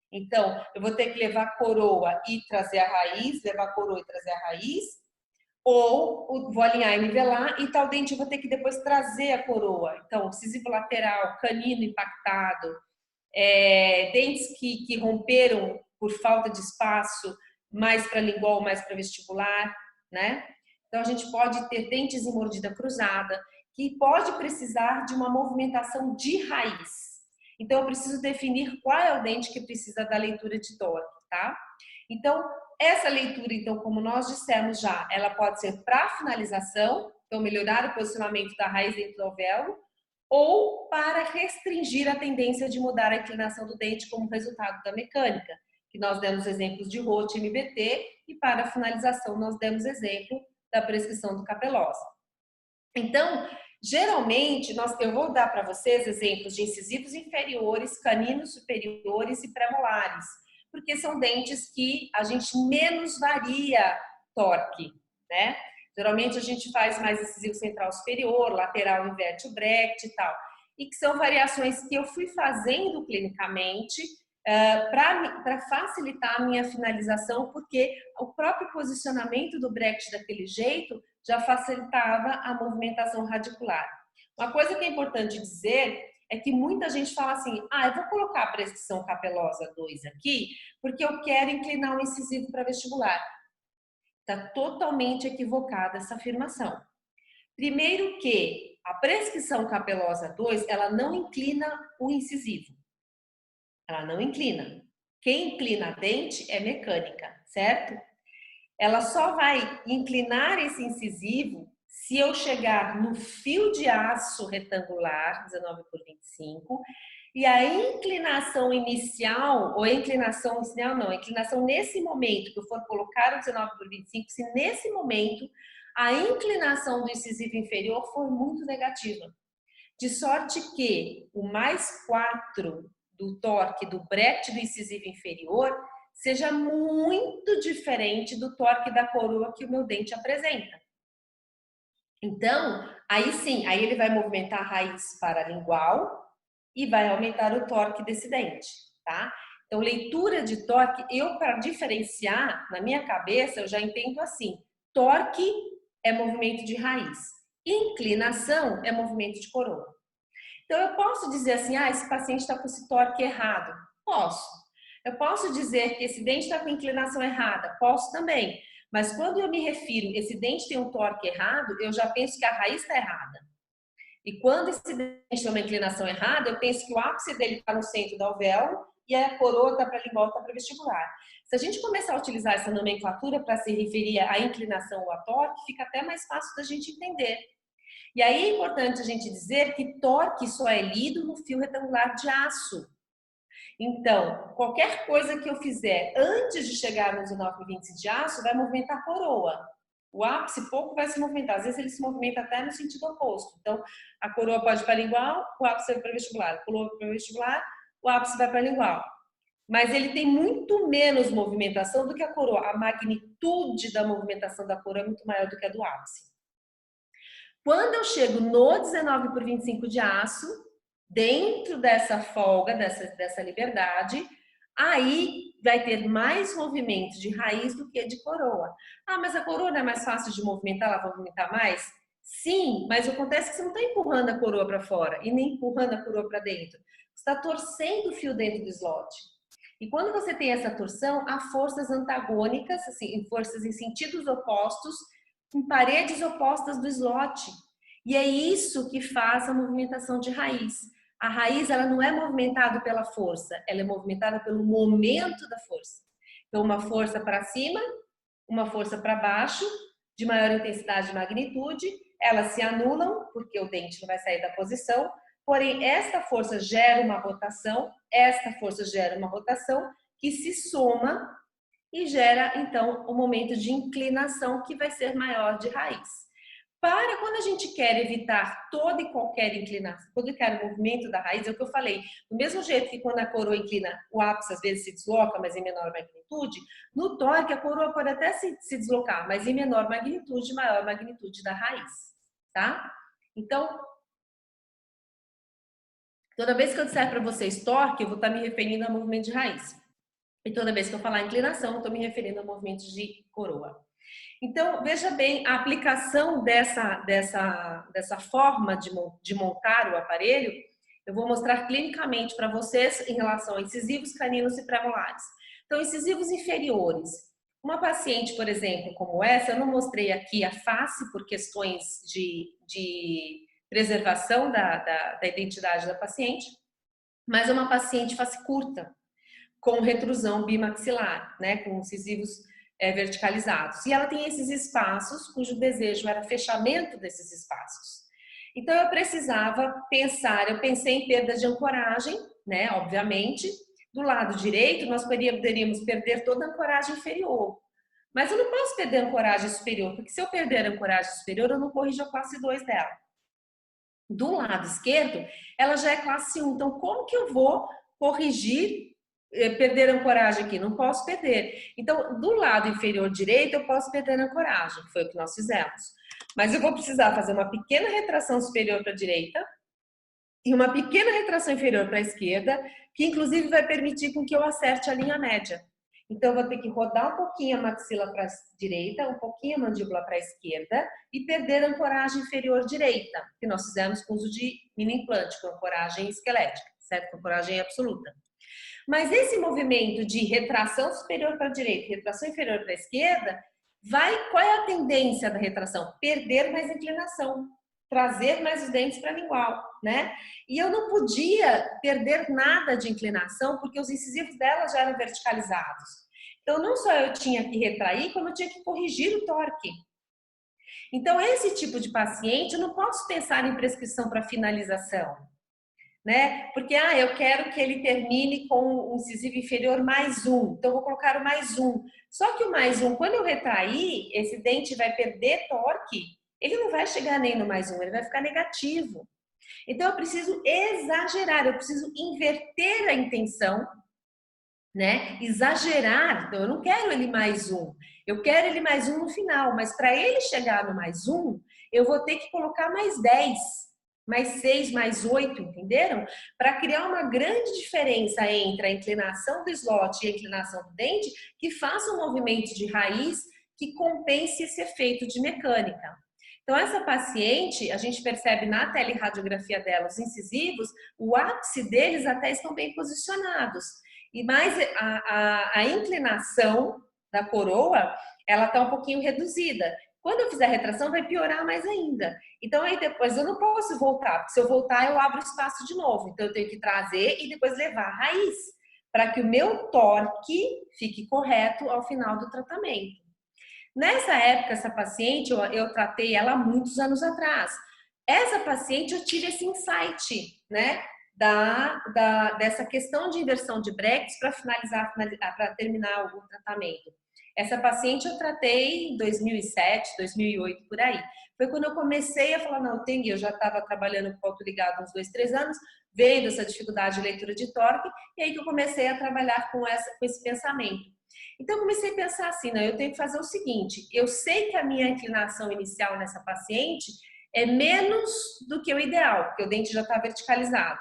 então eu vou ter que levar a coroa e trazer a raiz, levar a coroa e trazer a raiz, ou vou alinhar e nivelar, e tal dente eu vou ter que depois trazer a coroa. Então, incisivo lateral, canino impactado, dentes que romperam por falta de espaço, mais para lingual, mais para vestibular, né? Então, a gente pode ter dentes em mordida cruzada, que pode precisar de uma movimentação de raiz. Então, eu preciso definir qual é o dente que precisa da leitura de torque, tá? Então, essa leitura, então, como nós dissemos já, ela pode ser para finalização, então melhorar o posicionamento da raiz dentro do alvéolo, ou para restringir a tendência de mudar a inclinação do dente como resultado da mecânica, que nós demos exemplos de Roth e MBT, e para a finalização nós demos exemplo da prescrição do capelosa. Então, geralmente, eu vou dar para vocês exemplos de incisivos inferiores, caninos superiores e premolares, porque são dentes que a gente menos varia torque, né? Geralmente a gente faz mais incisivo central superior, lateral inverte o Brecht e tal. E que são variações que eu fui fazendo clinicamente para facilitar a minha finalização, porque o próprio posicionamento do Brecht daquele jeito já facilitava a movimentação radicular. Uma coisa que é importante dizer é que muita gente fala assim, eu vou colocar a prescrição capelosa 2 aqui, porque eu quero inclinar o incisivo para vestibular. Está totalmente equivocada essa afirmação. Primeiro que a prescrição capelosa 2, ela não inclina o incisivo. Ela não inclina. Quem inclina a dente é mecânica, certo? Ela só vai inclinar esse incisivo se eu chegar no fio de aço retangular, 19 por 25, e a inclinação inicial, ou a inclinação inicial não, a inclinação nesse momento que eu for colocar o 19 por 25, se nesse momento a inclinação do incisivo inferior for muito negativa. De sorte que o mais 4 do torque do Brecht do incisivo inferior seja muito diferente do torque da coroa que o meu dente apresenta. Então, aí sim, aí ele vai movimentar a raiz paralingual e vai aumentar o torque desse dente, tá? Então, leitura de torque, para diferenciar, na minha cabeça, eu já entendo assim, torque é movimento de raiz Inclinação é movimento de coroa. Então, eu posso dizer assim, esse paciente está com esse torque errado. Posso. Eu posso dizer que esse dente está com inclinação errada. Posso também. Mas quando eu me refiro, esse dente tem um torque errado, eu já penso que a raiz está errada. E quando esse dente tem uma inclinação errada, eu penso que o ápice dele está no centro da alvéolo e a coroa está para lingual, está para vestibular. Se a gente começar a utilizar essa nomenclatura para se referir à inclinação ou a torque, fica até mais fácil da gente entender. E aí é importante a gente dizer que torque só é lido no fio retangular de aço. Então, qualquer coisa que eu fizer antes de chegar no 19,20 de aço vai movimentar a coroa. O ápice pouco vai se movimentar, às vezes ele se movimenta até no sentido oposto. Então, a coroa pode ir para lingual, o ápice vai para vestibular. A coroa para vestibular, o ápice vai para lingual. Mas ele tem muito menos movimentação do que a coroa. A magnitude da movimentação da coroa é muito maior do que a do ápice. Quando eu chego no 19/25 de aço, dentro dessa folga, dessa liberdade, aí vai ter mais movimento de raiz do que de coroa. Mas a coroa não é mais fácil de movimentar, ela vai movimentar mais? Sim, mas acontece que você não está empurrando a coroa para fora e nem empurrando a coroa para dentro. Você está torcendo o fio dentro do slot. E quando você tem essa torção, há forças antagônicas, assim, forças em sentidos opostos, em paredes opostas do slot. E é isso que faz a movimentação de raiz. A raiz, ela não é movimentada pela força, ela é movimentada pelo momento da força. Então, uma força para cima, uma força para baixo, de maior intensidade e magnitude, elas se anulam, porque o dente não vai sair da posição, porém, esta força gera uma rotação, esta força gera uma rotação que se soma e gera, então, um momento de inclinação que vai ser maior de raiz. Para quando a gente quer evitar toda e qualquer inclinação, todo e qualquer movimento da raiz, é o que eu falei, do mesmo jeito que quando a coroa inclina, o ápice às vezes se desloca, mas em menor magnitude, no torque a coroa pode até se deslocar, mas em menor magnitude, maior magnitude da raiz, tá? Então, toda vez que eu disser para vocês torque, eu vou estar me referindo a movimento de raiz. E toda vez que eu falar inclinação, eu estou me referindo a movimentos de coroa. Então, veja bem, a aplicação dessa forma de montar o aparelho, eu vou mostrar clinicamente para vocês em relação a incisivos caninos e premolares. Então, incisivos inferiores. Uma paciente, por exemplo, como essa, eu não mostrei aqui a face por questões de preservação da identidade da paciente, mas é uma paciente face curta, com retrusão bimaxilar, né, com incisivos verticalizados. E ela tem esses espaços cujo desejo era fechamento desses espaços. Então eu precisava pensar, eu pensei em perda de ancoragem, né, obviamente. Do lado direito nós poderíamos perder toda a ancoragem inferior. Mas eu não posso perder a ancoragem superior, porque se eu perder a ancoragem superior, eu não corrijo a classe 2 dela. Do lado esquerdo, ela já é classe 1. Então, como que eu vou corrigir perder a ancoragem aqui? Não posso perder. Então, do lado inferior direito, eu posso perder a ancoragem, que foi o que nós fizemos. Mas eu vou precisar fazer uma pequena retração superior para a direita e uma pequena retração inferior para a esquerda, que inclusive vai permitir com que eu acerte a linha média. Então, eu vou ter que rodar um pouquinho a maxila para a direita, um pouquinho a mandíbula para a esquerda e perder a ancoragem inferior direita, que nós fizemos com uso de mini implante, com ancoragem esquelética, certo? Com ancoragem absoluta. Mas esse movimento de retração superior para a direita e retração inferior para a esquerda, qual é a tendência da retração? Perder mais inclinação, trazer mais os dentes para a lingual, né? E eu não podia perder nada de inclinação, porque os incisivos dela já eram verticalizados. Então, não só eu tinha que retrair, como eu tinha que corrigir o torque. Então, esse tipo de paciente, eu não posso pensar em prescrição para finalização, né? Porque, eu quero que ele termine com o incisivo inferior mais 1, então eu vou colocar o mais 1. Só que o mais 1, quando eu retrair, esse dente vai perder torque, ele não vai chegar nem no mais 1, ele vai ficar negativo. Então eu preciso exagerar, eu preciso inverter a intenção, né? Exagerar, então eu não quero ele mais 1, eu quero ele mais 1 no final, mas para ele chegar no mais 1, eu vou ter que colocar mais 10. Mais 6, mais 8, entenderam? Para criar uma grande diferença entre a inclinação do slot e a inclinação do dente, que faça um movimento de raiz que compense esse efeito de mecânica. Então, essa paciente, a gente percebe na teleradiografia dela, os incisivos, o ápice deles até estão bem posicionados. E mais a inclinação da coroa, ela está um pouquinho reduzida. Quando eu fizer a retração, vai piorar mais ainda. Então, aí depois eu não posso voltar, porque se eu voltar, eu abro espaço de novo. Então, eu tenho que trazer e depois levar a raiz, para que o meu torque fique correto ao final do tratamento. Nessa época, essa paciente, eu tratei ela há muitos anos atrás. Essa paciente, eu tive esse insight, né? Dessa questão de inversão de Brecht para terminar o tratamento. Essa paciente eu tratei em 2007, 2008, por aí. Foi quando eu comecei a falar, não, eu já estava trabalhando com ponto ligado uns 2, 3 anos, vendo essa dificuldade de leitura de torque, e aí que eu comecei a trabalhar com esse pensamento. Então, eu comecei a pensar assim, não, eu tenho que fazer o seguinte, eu sei que a minha inclinação inicial nessa paciente é menos do que o ideal, porque o dente já está verticalizado.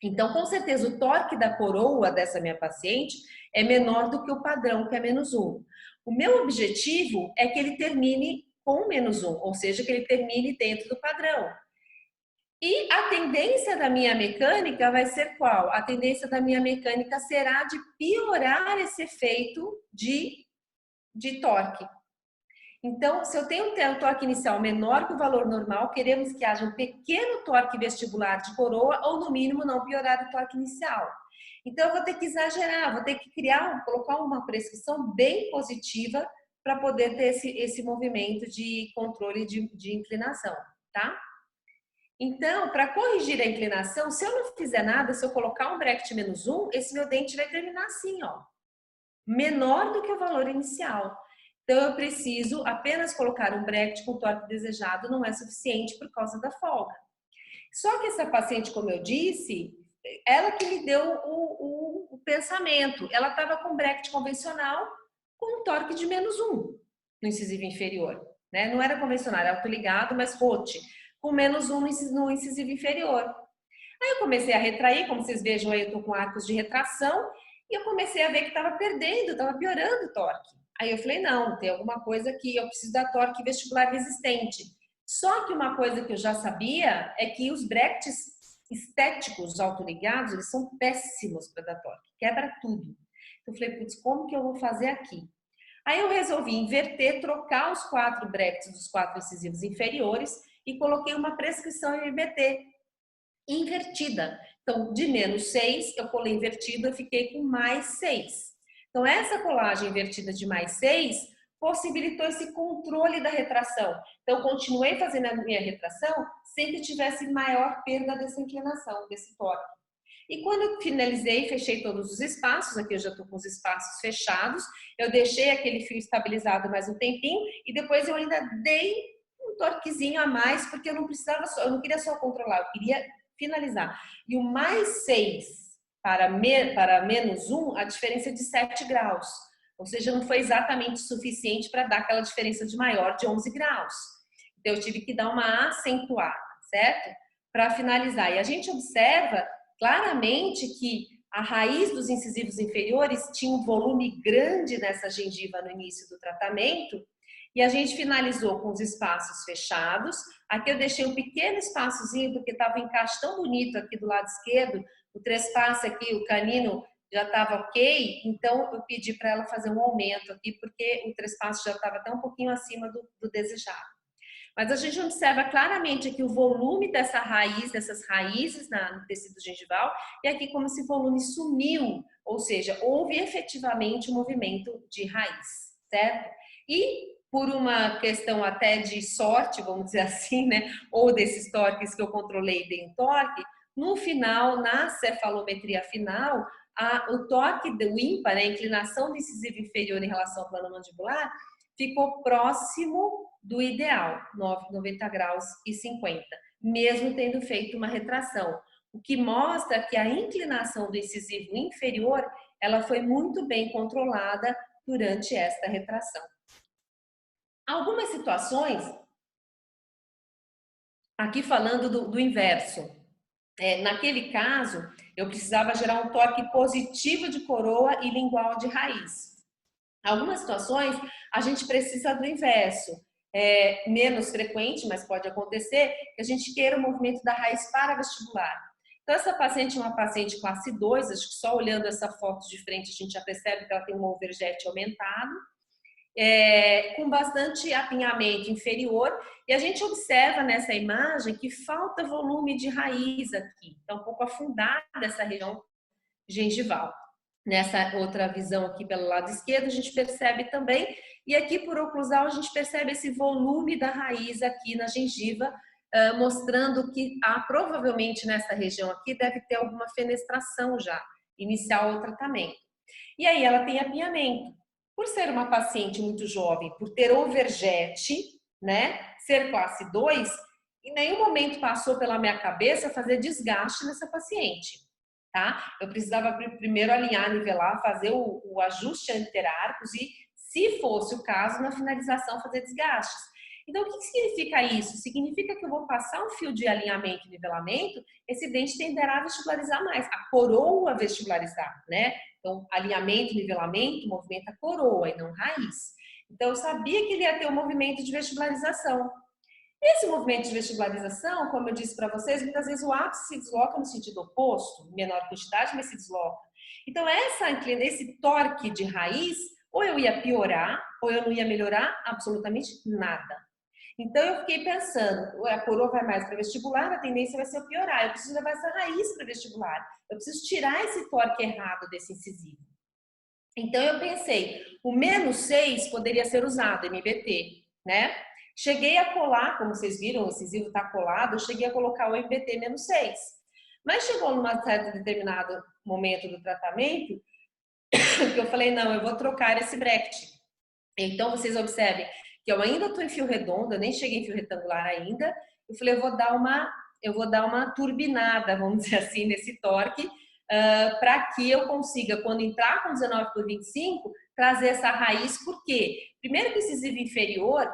Então, com certeza, o torque da coroa dessa minha paciente é menor do que o padrão, que é -1. O meu objetivo é que ele termine com -1, ou seja, que ele termine dentro do padrão. E a tendência da minha mecânica vai ser qual? A tendência da minha mecânica será de piorar esse efeito de torque. Então, se eu tenho um torque inicial menor que o valor normal, queremos que haja um pequeno torque vestibular de coroa ou, no mínimo, não piorar o torque inicial. Então, eu vou ter que exagerar, vou ter que colocar uma prescrição bem positiva para poder ter esse movimento de controle de inclinação, tá? Então, para corrigir a inclinação, se eu não fizer nada, se eu colocar um Brecht -1, esse meu dente vai terminar assim, ó, menor do que o valor inicial. Então, eu preciso apenas colocar um Brecht com o torque desejado, não é suficiente por causa da folga. Só que essa paciente, como eu disse, ela que me deu o pensamento. Ela estava com Brecht convencional com um torque de -1 no incisivo inferior, né? Não era convencional, era autoligado, mas rote, com -1 no incisivo inferior. Aí eu comecei a retrair, como vocês vejam aí, eu tô com arcos de retração, e eu comecei a ver que estava perdendo, estava piorando o torque. Aí eu falei, não, tem alguma coisa que eu preciso dar torque vestibular resistente. Só que uma coisa que eu já sabia é que os Brechts estéticos autoligados, eles são péssimos para dar torque, quebra tudo. Então eu falei, putz, como que eu vou fazer aqui? Aí eu resolvi inverter, trocar os 4 Brechts dos 4 incisivos inferiores e coloquei uma prescrição MBT invertida. Então, de -6, eu colei invertido, eu fiquei com +6. Então, essa colagem invertida de +6 possibilitou esse controle da retração. Então, eu continuei fazendo a minha retração sem que tivesse maior perda dessa inclinação, desse torque. E quando eu finalizei, fechei todos os espaços, aqui eu já estou com os espaços fechados, eu deixei aquele fio estabilizado mais um tempinho e depois eu ainda dei um torquezinho a mais, porque eu não precisava, eu não queria só controlar, eu queria finalizar. E o +6 para -1, a diferença é de 7 graus. Ou seja, não foi exatamente suficiente para dar aquela diferença de maior de 11 graus. Então, eu tive que dar uma acentuada, certo? Para finalizar. E a gente observa claramente que a raiz dos incisivos inferiores tinha um volume grande nessa gengiva no início do tratamento, e a gente finalizou com os espaços fechados. Aqui eu deixei um pequeno espaçozinho, porque estava um encaixe tão bonito aqui do lado esquerdo, o trespasse aqui, o canino já estava ok, então eu pedi para ela fazer um aumento aqui, porque o trespasse já estava até um pouquinho acima do desejado. Mas a gente observa claramente aqui o volume dessa raiz, dessas raízes no tecido gengival, e aqui como esse volume sumiu, ou seja, houve efetivamente um movimento de raiz, certo? E por uma questão até de sorte, vamos dizer assim, né, ou desses torques que eu controlei e dei um torque, no final, na cefalometria final, o torque do ímpar, a inclinação do incisivo inferior em relação ao plano mandibular, ficou próximo do ideal, 90 graus e 50, mesmo tendo feito uma retração. O que mostra que a inclinação do incisivo inferior, ela foi muito bem controlada durante esta retração. Algumas situações, aqui falando do inverso, naquele caso, eu precisava gerar um torque positivo de coroa e lingual de raiz. Algumas situações, a gente precisa do inverso. menos frequente, mas pode acontecer, que a gente queira o movimento da raiz para-vestibular. Então, essa paciente é uma paciente classe 2, acho que só olhando essa foto de frente a gente já percebe que ela tem um overjet aumentado, com bastante apinhamento inferior, e a gente observa nessa imagem que falta volume de raiz aqui, está um pouco afundada essa região gengival. Nessa outra visão aqui pelo lado esquerdo, a gente percebe também, e aqui por oclusal a gente percebe esse volume da raiz aqui na gengiva, mostrando que provavelmente nessa região aqui deve ter alguma fenestração já, iniciar o tratamento. E aí ela tem apinhamento. Por ser uma paciente muito jovem, por ter overjet, né, ser classe 2, em nenhum momento passou pela minha cabeça fazer desgaste nessa paciente. Tá? Eu precisava primeiro alinhar, nivelar, fazer o ajuste interarcos e, se fosse o caso, na finalização fazer desgastes. Então, o que significa isso? Significa que eu vou passar um fio de alinhamento e nivelamento, esse dente tenderá a vestibularizar mais, a coroa vestibularizar, né? Então, alinhamento, nivelamento, movimenta a coroa e não raiz. Então, eu sabia que ele ia ter um movimento de vestibularização. Esse movimento de vestibularização, como eu disse para vocês, muitas vezes o ápice se desloca no sentido oposto, menor quantidade, mas se desloca. Então, esse torque de raiz, ou eu ia piorar, ou eu não ia melhorar absolutamente nada. Então, eu fiquei pensando, a coroa vai mais para vestibular, a tendência vai ser eu piorar. Eu preciso levar essa raiz para vestibular. Eu preciso tirar esse torque errado desse incisivo. Então, eu pensei, o menos 6 poderia ser usado, MBT, né? Cheguei a colar, como vocês viram, o incisivo está colado, eu cheguei a colocar o MBT menos 6. Mas chegou num certo determinado momento do tratamento que eu falei, não, eu vou trocar esse bracket. Então, vocês observem que eu ainda estou em fio redondo, eu nem cheguei em fio retangular ainda. Eu falei, eu vou dar uma turbinada, vamos dizer assim, nesse torque, para que eu consiga, quando entrar com 19 por 25, trazer essa raiz. Por quê? Primeiro que o incisivo inferior,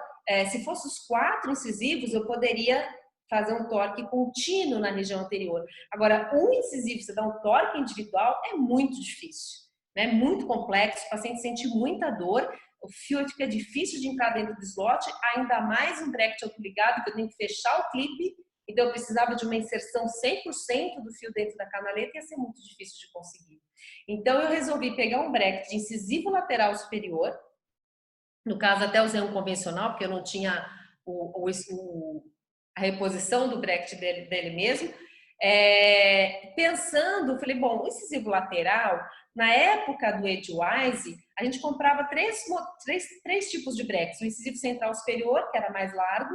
se fosse os 4 incisivos, eu poderia fazer um torque contínuo na região anterior. Agora, um incisivo, você dá um torque individual, é muito difícil, né? Muito complexo, o paciente sente muita dor, o fio fica difícil de entrar dentro do slot, ainda mais um bracket autoligado, que eu tenho que fechar o clipe, então eu precisava de uma inserção 100% do fio dentro da canaleta, ia ser muito difícil de conseguir. Então eu resolvi pegar um bracket de incisivo lateral superior, no caso até usei um convencional, porque eu não tinha a reposição do bracket dele mesmo, pensando, falei, bom, o incisivo lateral, na época do Edgewise, a gente comprava três tipos de brackets, o incisivo central superior, que era mais largo,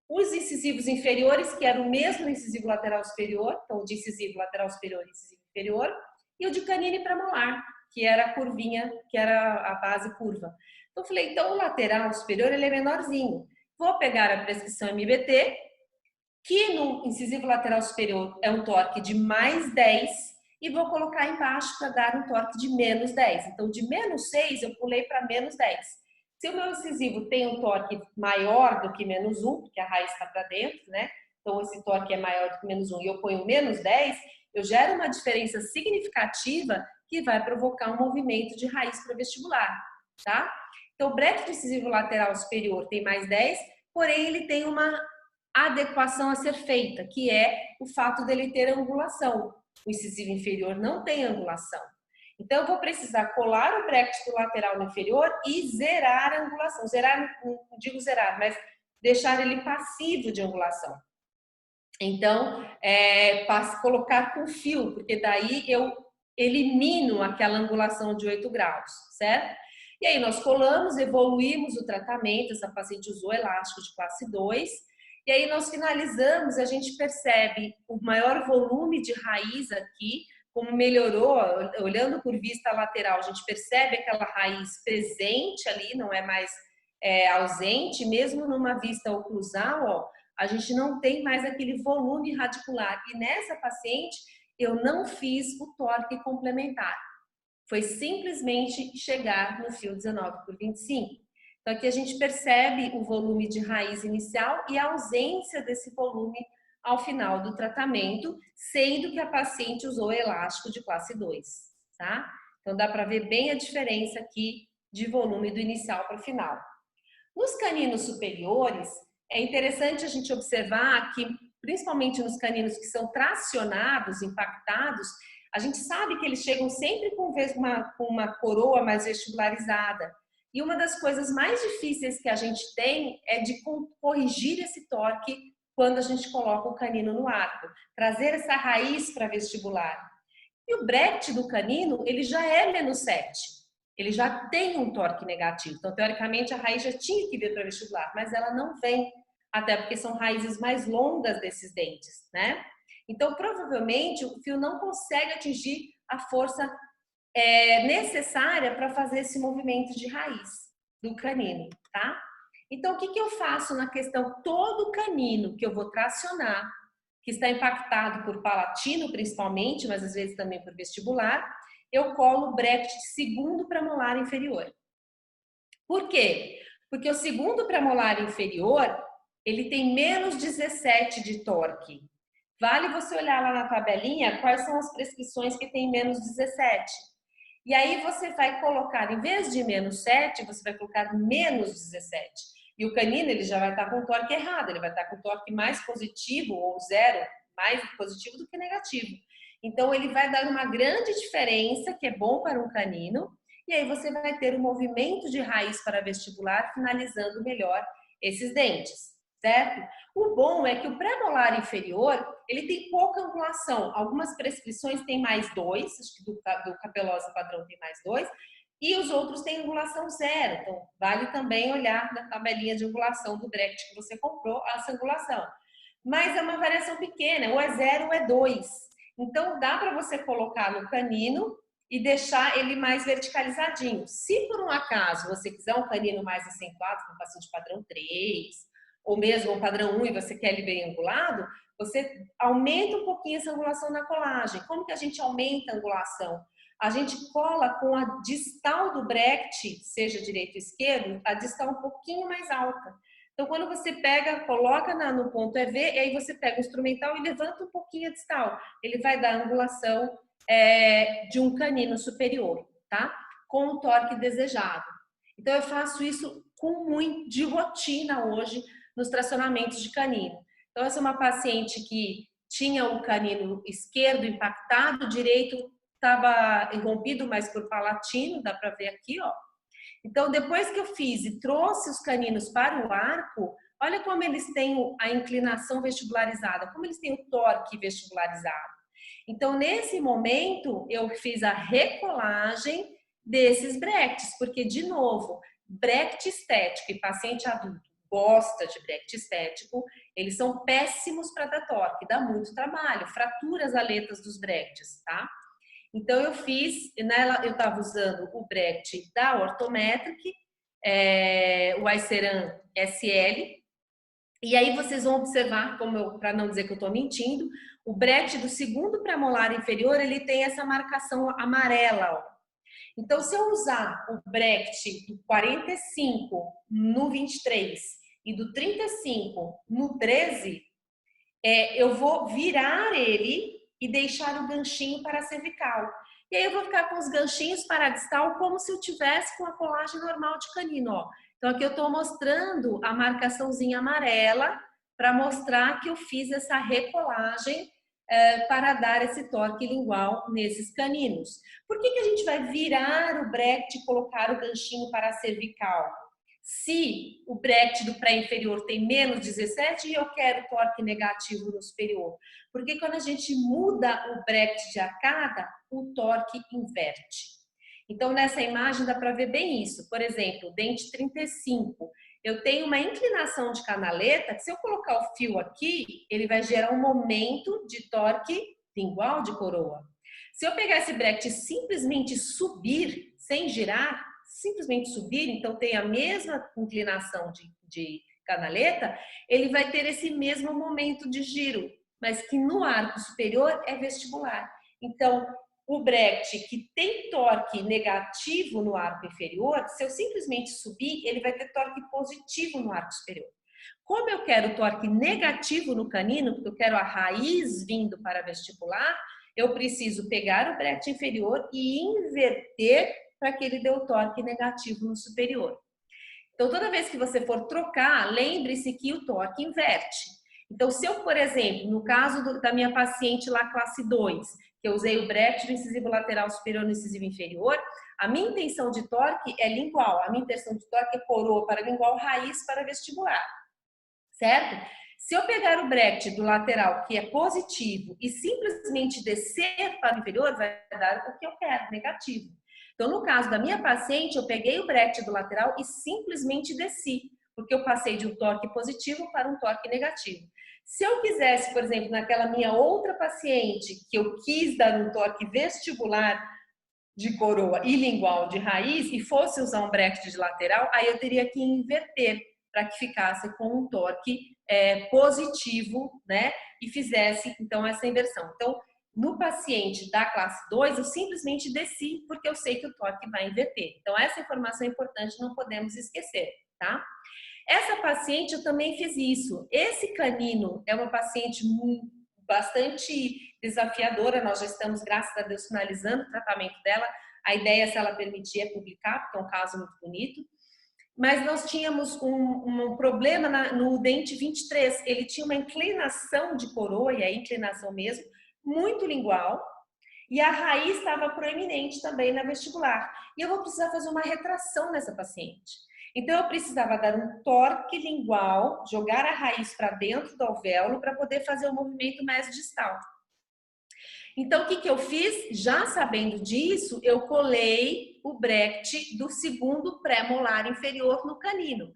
os incisivos inferiores, que era o mesmo incisivo lateral superior, então o de incisivo lateral superior e incisivo inferior, e o de canine premolar, que era a curvinha, que era a base curva. Então eu falei, então o lateral superior ele é menorzinho. Vou pegar a prescrição MBT, que no incisivo lateral superior é um torque de mais 10, e vou colocar embaixo para dar um torque de menos 10. Então, de menos 6, eu pulei para menos 10. Se o meu incisivo tem um torque maior do que menos 1, porque a raiz está para dentro, né? Então, esse torque é maior do que menos 1 e eu ponho menos 10, eu gero uma diferença significativa que vai provocar um movimento de raiz para vestibular, tá? Então, o bracket incisivo lateral superior tem mais 10, porém ele tem uma adequação a ser feita, que é o fato dele ter angulação. O incisivo inferior não tem angulação. Então, eu vou precisar colar o bracket do lateral no inferior e zerar a angulação. Zerar, não digo zerar, mas deixar ele passivo de angulação. Então, colocar com fio, porque daí eu elimino aquela angulação de 8 graus, certo? E aí nós colamos, evoluímos o tratamento, essa paciente usou elástico de classe 2, e aí nós finalizamos, a gente percebe o maior volume de raiz aqui, como melhorou, olhando por vista lateral, a gente percebe aquela raiz presente ali, não é mais ausente, mesmo numa vista oclusal, ó, a gente não tem mais aquele volume radicular. E nessa paciente, eu não fiz o torque complementar. Foi simplesmente chegar no fio 19 por 25. Então, aqui a gente percebe o volume de raiz inicial e a ausência desse volume ao final do tratamento, sendo que a paciente usou elástico de classe 2, tá? Então, dá para ver bem a diferença aqui de volume do inicial para o final. Nos caninos superiores, é interessante a gente observar que, principalmente nos caninos que são tracionados, impactados, a gente sabe que eles chegam sempre com uma coroa mais vestibularizada. E uma das coisas mais difíceis que a gente tem é de corrigir esse torque quando a gente coloca o canino no arco, trazer essa raiz para vestibular. E o Brecht do canino, ele já é -7. Ele já tem um torque negativo. Então, teoricamente, a raiz já tinha que vir para vestibular, mas ela não vem, até porque são raízes mais longas desses dentes, né? Então, provavelmente, o fio não consegue atingir a força necessária para fazer esse movimento de raiz do canino, tá? Então, o que eu faço na questão todo canino que eu vou tracionar, que está impactado por palatino principalmente, mas às vezes também por vestibular, eu colo o Brecht de segundo premolar inferior. Por quê? Porque o segundo premolar inferior, ele tem menos 17 de torque. Vale você olhar lá na tabelinha quais são as prescrições que tem menos 17. E aí você vai colocar, em vez de -7, você vai colocar menos 17. E o canino, ele já vai estar com o torque errado, ele vai estar com o torque mais positivo ou zero, mais positivo do que negativo. Então, ele vai dar uma grande diferença, que é bom para um canino, e aí você vai ter um movimento de raiz para vestibular, finalizando melhor esses dentes, certo? O bom é que o premolar inferior, ele tem pouca angulação. Algumas prescrições têm mais 2, acho que do Capelloza padrão tem mais 2, e os outros têm angulação 0. Então, vale também olhar na tabelinha de angulação do Brecht que você comprou, essa angulação. Mas é uma variação pequena, ou é 0 ou é 2. Então, dá para você colocar no canino e deixar ele mais verticalizadinho. Se por um acaso você quiser um canino mais acentuado, com paciente padrão 3, ou mesmo um padrão 1 e você quer ele bem angulado, você aumenta um pouquinho essa angulação na colagem. Como que a gente aumenta a angulação? A gente cola com a distal do Brecht, seja direito ou esquerdo, a distal um pouquinho mais alta. Então, quando você pega, coloca no ponto EV, e aí você pega o instrumental e levanta um pouquinho a distal. Ele vai dar a angulação de um canino superior, tá? Com o torque desejado. Então, eu faço isso com muito de rotina hoje nos tracionamentos de canino. Então, essa é uma paciente que tinha o canino esquerdo impactado, o direito estava irrompido, mas por palatino, dá para ver aqui, ó. Então, depois que eu fiz e trouxe os caninos para o arco, olha como eles têm a inclinação vestibularizada, como eles têm o torque vestibularizado. Então, nesse momento, eu fiz a recolagem desses Brechts, porque, de novo, Brecht estético e paciente adulto gosta de Brecht estético, eles são péssimos para dar torque, dá muito trabalho, fratura as aletas dos Brechts, tá? Então, eu fiz, eu estava usando o Brecht da Orthometric, o Aiceran SL, e aí vocês vão observar, para não dizer que eu estou mentindo, o Brecht do segundo premolar inferior, ele tem essa marcação amarela, ó. Então, se eu usar o Brecht do 45 no 23 e do 35 no 13, eu vou virar ele e deixar o ganchinho para a cervical. E aí eu vou ficar com os ganchinhos para a distal como se eu tivesse com a colagem normal de canino, ó. Então aqui eu estou mostrando a marcaçãozinha amarela para mostrar que eu fiz essa recolagem para dar esse torque lingual nesses caninos. Por que a gente vai virar o Brecht e colocar o ganchinho para a cervical? Se o Brecht do pré-inferior tem menos 17 e eu quero torque negativo no superior. Porque quando a gente muda o Brecht de arcada, o torque inverte. Então, nessa imagem dá para ver bem isso. Por exemplo, dente 35. Eu tenho uma inclinação de canaleta, que se eu colocar o fio aqui, ele vai gerar um momento de torque lingual de coroa. Se eu pegar esse Brecht e simplesmente subir, sem girar, simplesmente subir, então tem a mesma inclinação de canaleta, ele vai ter esse mesmo momento de giro, mas que no arco superior é vestibular. Então, o Brecht, que tem torque negativo no arco inferior, se eu simplesmente subir, ele vai ter torque positivo no arco superior. Como eu quero torque negativo no canino, porque eu quero a raiz vindo para vestibular, eu preciso pegar o Brecht inferior e inverter para que ele dê o torque negativo no superior. Então, toda vez que você for trocar, lembre-se que o torque inverte. Então, se eu, por exemplo, no caso da minha paciente lá, classe 2, que eu usei o bracket do incisivo lateral superior no incisivo inferior, a minha intenção de torque é lingual. A minha intenção de torque é coroa para lingual, raiz para vestibular. Certo? Se eu pegar o bracket do lateral, que é positivo, e simplesmente descer para o inferior, vai dar o que eu quero, negativo. Então, no caso da minha paciente, eu peguei o bracket do lateral e simplesmente desci, porque eu passei de um torque positivo para um torque negativo. Se eu quisesse, por exemplo, naquela minha outra paciente, que eu quis dar um torque vestibular de coroa e lingual de raiz, e fosse usar um bracket de lateral, aí eu teria que inverter para que ficasse com um torque positivo, né? E fizesse, então, essa inversão. Então, no paciente da classe 2, eu simplesmente desci, porque eu sei que o torque vai inverter. Então, essa informação é importante, não podemos esquecer, tá? Essa paciente, eu também fiz isso. Esse canino é uma paciente bastante desafiadora, nós já estamos, graças a Deus, finalizando o tratamento dela. A ideia, se ela permitir, é publicar, porque é um caso muito bonito. Mas nós tínhamos um problema no dente 23. Ele tinha uma inclinação de coroa, e é inclinação mesmo, muito lingual, e a raiz estava proeminente também na vestibular. E eu vou precisar fazer uma retração nessa paciente. Então, eu precisava dar um torque lingual, jogar a raiz para dentro do alvéolo para poder fazer o movimento mais distal. Então, o que eu fiz? Já sabendo disso, eu colei o bracket do segundo pré-molar inferior no canino.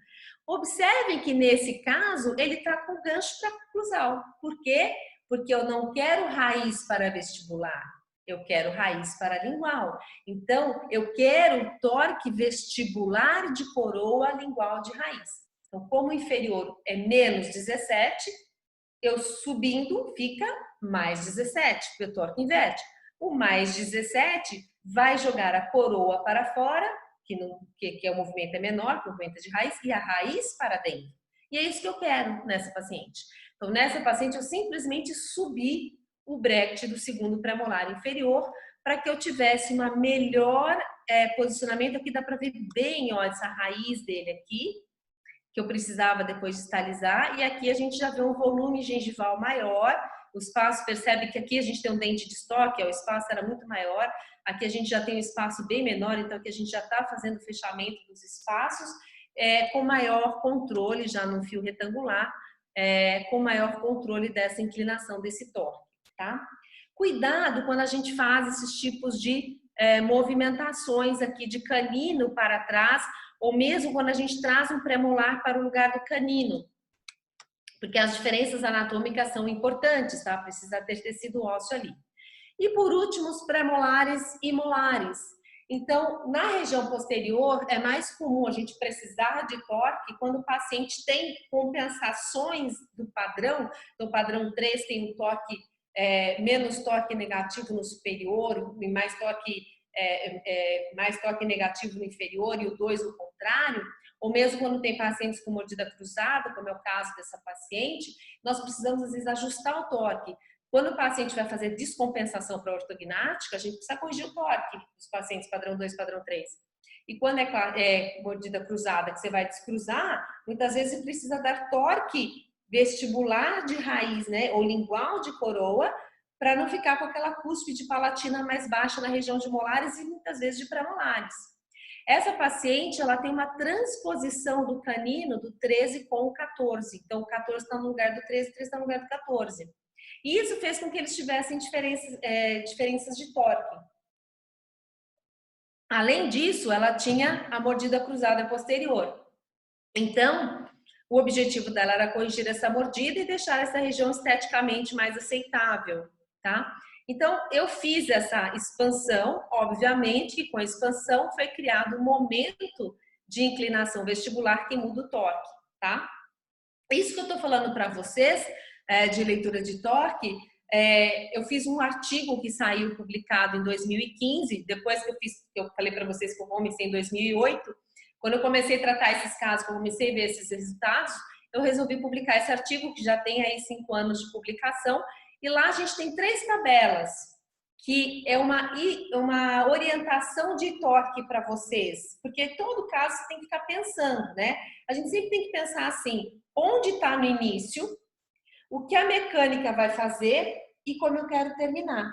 Observem que nesse caso, ele está com gancho para cruzal. Por quê? Porque eu não quero raiz para vestibular, eu quero raiz para lingual. Então, eu quero torque vestibular de coroa lingual de raiz. Então, como o inferior é menos 17, eu subindo fica mais 17, porque o torque inverte. O mais 17 vai jogar a coroa para fora, que o movimento é menor, que o movimento é de raiz, e a raiz para dentro. E é isso que eu quero nessa paciente. Então, nessa paciente, eu simplesmente subi o bracket do segundo premolar inferior para que eu tivesse uma melhor posicionamento. Aqui dá para ver bem, ó, essa raiz dele aqui, que eu precisava depois distalizar, e aqui a gente já vê um volume gengival maior, o espaço, percebe que aqui a gente tem um dente de estoque, ó, o espaço era muito maior, aqui a gente já tem um espaço bem menor, então aqui a gente já está fazendo o fechamento dos espaços, com maior controle, já no fio retangular, com maior controle dessa inclinação desse torque, tá? Cuidado quando a gente faz esses tipos de movimentações aqui de canino para trás, ou mesmo quando a gente traz um premolar para o lugar do canino, porque as diferenças anatômicas são importantes, tá? Precisa ter tecido ósseo ali. E por último, os premolares e molares. Então, na região posterior, é mais comum a gente precisar de torque quando o paciente tem compensações do padrão. Então, o padrão 3 tem um torque, menos torque negativo no superior e mais torque negativo no inferior, e o 2 o contrário, ou mesmo quando tem pacientes com mordida cruzada, como é o caso dessa paciente, nós precisamos às vezes ajustar o torque. Quando o paciente vai fazer descompensação para ortognática, a gente precisa corrigir o torque dos pacientes padrão 2, padrão 3. E quando é mordida cruzada, que você vai descruzar, muitas vezes precisa dar torque vestibular de raiz, né, ou lingual de coroa, para não ficar com aquela cúspide palatina mais baixa na região de molares e muitas vezes de premolares. Essa paciente, ela tem uma transposição do canino do 13 com o 14. Então, o 14 está no lugar do 13, o 13 está no lugar do 14. E isso fez com que eles tivessem diferenças de torque. Além disso, ela tinha a mordida cruzada posterior. Então, o objetivo dela era corrigir essa mordida e deixar essa região esteticamente mais aceitável, tá? Então, eu fiz essa expansão, obviamente que com a expansão foi criado um momento de inclinação vestibular que muda o torque, tá? Isso que eu tô falando para vocês, de leitura de torque, eu fiz um artigo que saiu publicado em 2015, depois que eu falei para vocês que eu comecei em 2008, quando eu comecei a tratar esses casos, quando eu comecei a ver esses resultados, eu resolvi publicar esse artigo, que já tem aí 5 anos de publicação, e lá a gente tem 3 tabelas que é uma orientação de torque para vocês, porque em todo caso você tem que ficar pensando, né? A gente sempre tem que pensar assim, onde está no início, o que a mecânica vai fazer e como eu quero terminar.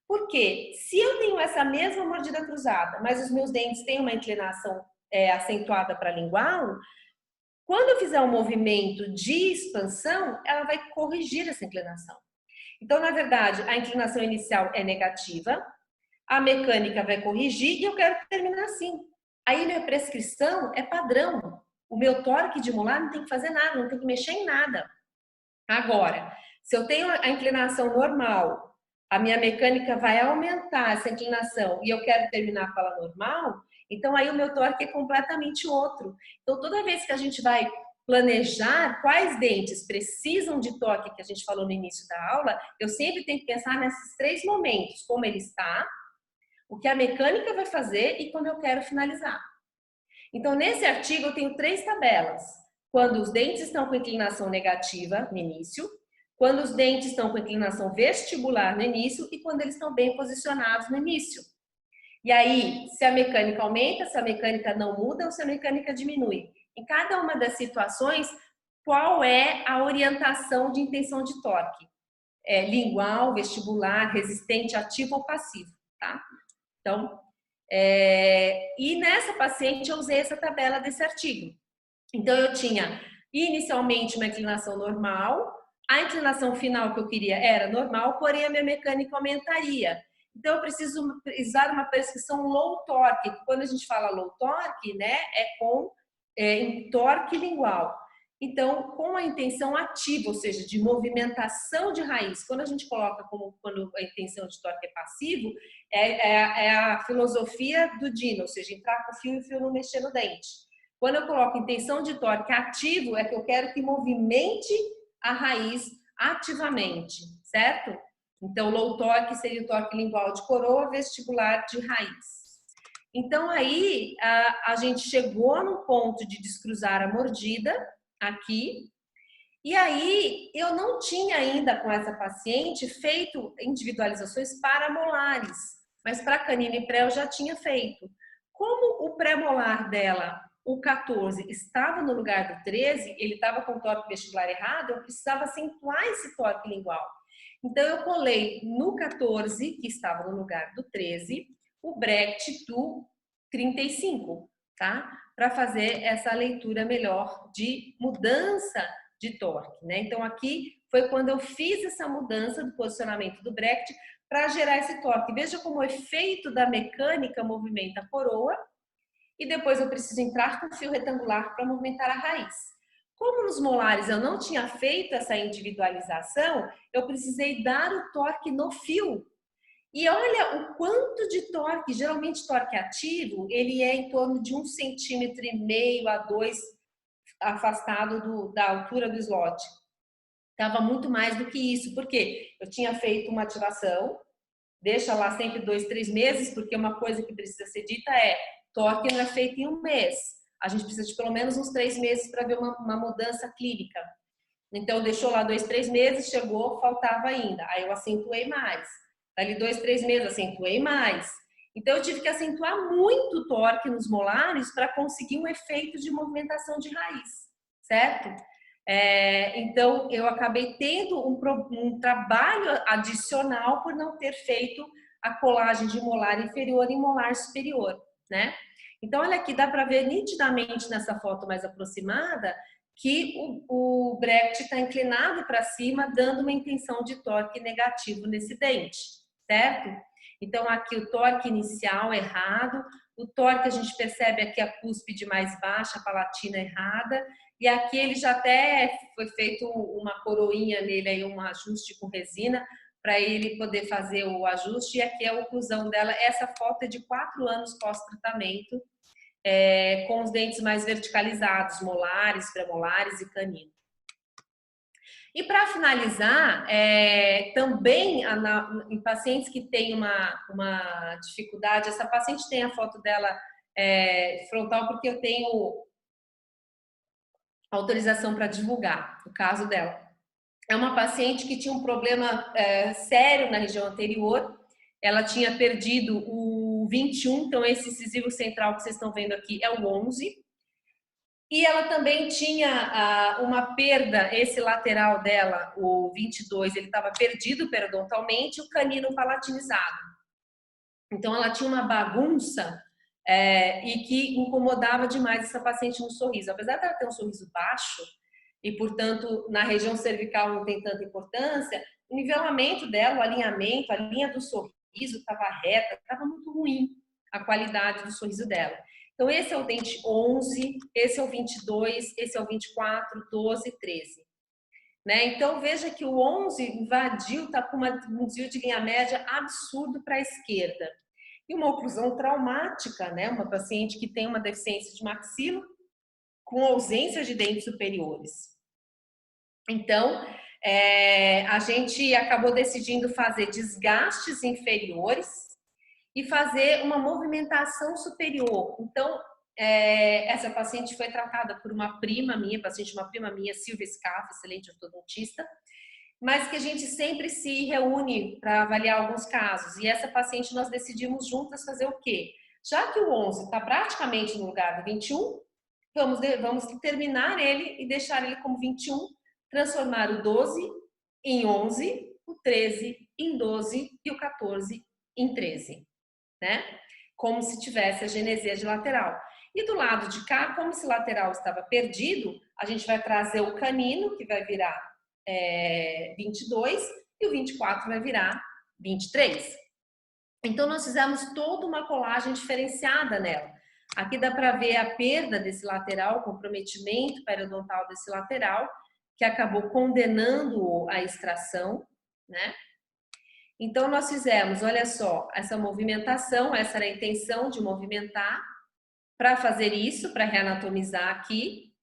Porque se eu tenho essa mesma mordida cruzada, mas os meus dentes têm uma inclinação acentuada para lingual, quando eu fizer um movimento de expansão, ela vai corrigir essa inclinação. Então, na verdade, a inclinação inicial é negativa, a mecânica vai corrigir e eu quero terminar assim. Aí minha prescrição é padrão. O meu torque de molar não tem que fazer nada, não tem que mexer em nada. Agora, se eu tenho a inclinação normal, a minha mecânica vai aumentar essa inclinação e eu quero terminar com ela normal, então aí o meu torque é completamente outro. Então, toda vez que a gente vai planejar quais dentes precisam de torque, que a gente falou no início da aula, eu sempre tenho que pensar nesses 3 momentos: como ele está, o que a mecânica vai fazer e quando eu quero finalizar. Então, nesse artigo, eu tenho 3 tabelas. Quando os dentes estão com inclinação negativa no início, quando os dentes estão com inclinação vestibular no início e quando eles estão bem posicionados no início. E aí, se a mecânica aumenta, se a mecânica não muda ou se a mecânica diminui. Em cada uma das situações, qual é a orientação de intenção de torque? Lingual, vestibular, resistente, ativo ou passivo, tá? Então, e nessa paciente eu usei essa tabela desse artigo. Então, eu tinha inicialmente uma inclinação normal, a inclinação final que eu queria era normal, porém a minha mecânica aumentaria. Então, eu preciso usar uma prescrição low torque. Quando a gente fala low torque, né, em torque lingual. Então, com a intenção ativa, ou seja, de movimentação de raiz. Quando a gente coloca quando a intenção de torque é passivo, é a filosofia do Dino, ou seja, entrar com o fio e o fio não mexer no dente. Quando eu coloco intenção de torque ativo, é que eu quero que movimente a raiz ativamente, certo? Então, low torque seria o torque lingual de coroa, vestibular de raiz. Então, aí, a gente chegou no ponto de descruzar a mordida, aqui, e aí eu não tinha ainda com essa paciente feito individualizações para molares, mas para canino e pré eu já tinha feito. Como o pré-molar dela, o 14, estava no lugar do 13, ele estava com o torque vestibular errado, eu precisava acentuar esse torque lingual. Então eu colei no 14, que estava no lugar do 13, o Brecht do 35, tá? Para fazer essa leitura melhor de mudança de torque, né? Então aqui foi quando eu fiz essa mudança do posicionamento do Brecht para gerar esse torque. Veja como o efeito da mecânica movimenta a coroa e depois eu preciso entrar com o fio retangular para movimentar a raiz. Como nos molares eu não tinha feito essa individualização, eu precisei dar o torque no fio. E olha o quanto de torque, geralmente torque ativo, ele é em torno de 1,5 cm a 2 afastado da altura do slot. Estava muito mais do que isso, porque eu tinha feito uma ativação, deixa lá sempre 2, 3 meses, porque uma coisa que precisa ser dita é, torque não é feito em um mês. A gente precisa de pelo menos uns 3 meses para ver uma mudança clínica. Então, deixou lá 2, 3 meses, chegou, faltava ainda. Aí eu acentuei mais. Dali 2, 3 meses, acentuei mais. Então, eu tive que acentuar muito o torque nos molares para conseguir um efeito de movimentação de raiz, certo? Então, eu acabei tendo um trabalho adicional por não ter feito a colagem de molar inferior e molar superior, né? Então, olha aqui, dá para ver nitidamente nessa foto mais aproximada que o Brecht está inclinado para cima, dando uma intenção de torque negativo nesse dente, certo? Então, aqui o torque inicial errado, o torque a gente percebe aqui a cúspide mais baixa, a palatina errada, e aqui ele já até foi feito uma coroinha nele, aí um ajuste com resina, para ele poder fazer o ajuste, e aqui é a oclusão dela. Essa foto é de 4 anos pós-tratamento, com os dentes mais verticalizados, molares, premolares e canino. E para finalizar, também em pacientes que têm uma dificuldade, essa paciente tem a foto dela frontal porque eu tenho autorização para divulgar o caso dela. É uma paciente que tinha um problema sério na região anterior ela tinha perdido o 21, então esse incisivo central que vocês estão vendo aqui é o 11. E ela também tinha uma perda, esse lateral dela, o 22, ele estava perdido periodontalmente, o canino palatinizado. Então ela tinha uma bagunça e que incomodava demais essa paciente no sorriso. Apesar dela ter um sorriso baixo, e portanto na região cervical não tem tanta importância, o nivelamento dela, o alinhamento, a linha do sorriso estava reta, estava muito ruim a qualidade do sorriso dela. Então esse é o dente 11, esse é o 22, esse é o 24, 12 e 13. Né? Então veja que o 11 invadiu, está com um desvio de linha média absurdo para a esquerda. E uma oclusão traumática, né? Uma paciente que tem uma deficiência de maxila com ausência de dentes superiores. Então, a gente acabou decidindo fazer desgastes inferiores e fazer uma movimentação superior. Então, essa paciente foi tratada por uma prima minha, Silvia Scaff, excelente ortodontista, mas que a gente sempre se reúne para avaliar alguns casos. E essa paciente nós decidimos juntas fazer o quê? Já que o 11 está praticamente no lugar do 21, vamos terminar ele e deixar ele como 21, transformar o 12 em 11, o 13 em 12 e o 14 em 13, né? Como se tivesse a genesia de lateral. E do lado de cá, como esse lateral estava perdido, a gente vai trazer o canino, que vai virar 22, e o 24 vai virar 23. Então, nós fizemos toda uma colagem diferenciada nela. Aqui dá para ver a perda desse lateral, o comprometimento periodontal desse lateral, que acabou condenando a extração, né? Então, nós fizemos, olha só, essa movimentação, essa era a intenção de movimentar, para fazer isso, para reanatomizar aqui,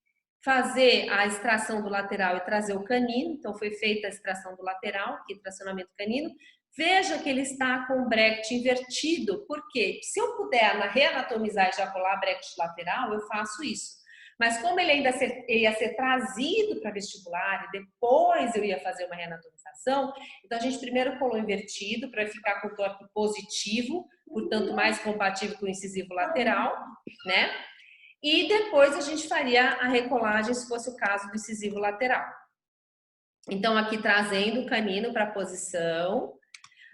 fazer a extração do lateral e trazer o canino. Então, foi feita a extração do lateral, aqui, tracionamento canino. Veja que ele está com o bracket invertido, porque se eu puder reanatomizar e já colar bracket lateral, eu faço isso. Mas como ele ainda ia ser trazido para vestibular e depois eu ia fazer uma reanatomização, então a gente primeiro colou invertido para ficar com o torque positivo, portanto mais compatível com o incisivo lateral, né? E depois a gente faria a recolagem se fosse o caso do incisivo lateral. Então aqui trazendo o canino para a posição.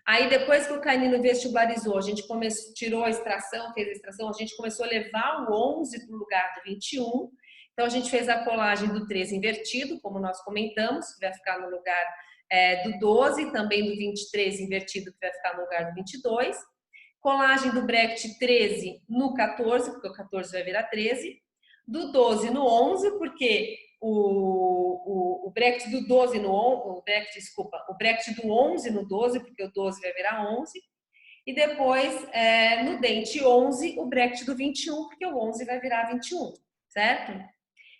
Aí depois que o canino vestibularizou, a gente tirou a extração, fez a extração, a gente começou a levar o 11 para o lugar do 21. Então a gente fez a colagem do 13 invertido, como nós comentamos, que vai ficar no lugar do 12, também do 23 invertido, que vai ficar no lugar do 22. Colagem do bracket 13 no 14, porque o 14 vai virar 13. Do 12 no 11, porque o bracket do 12 no 11, o bracket do 11 no 12, porque o 12 vai virar 11. E depois, no dente 11, o bracket do 21, porque o 11 vai virar 21, certo?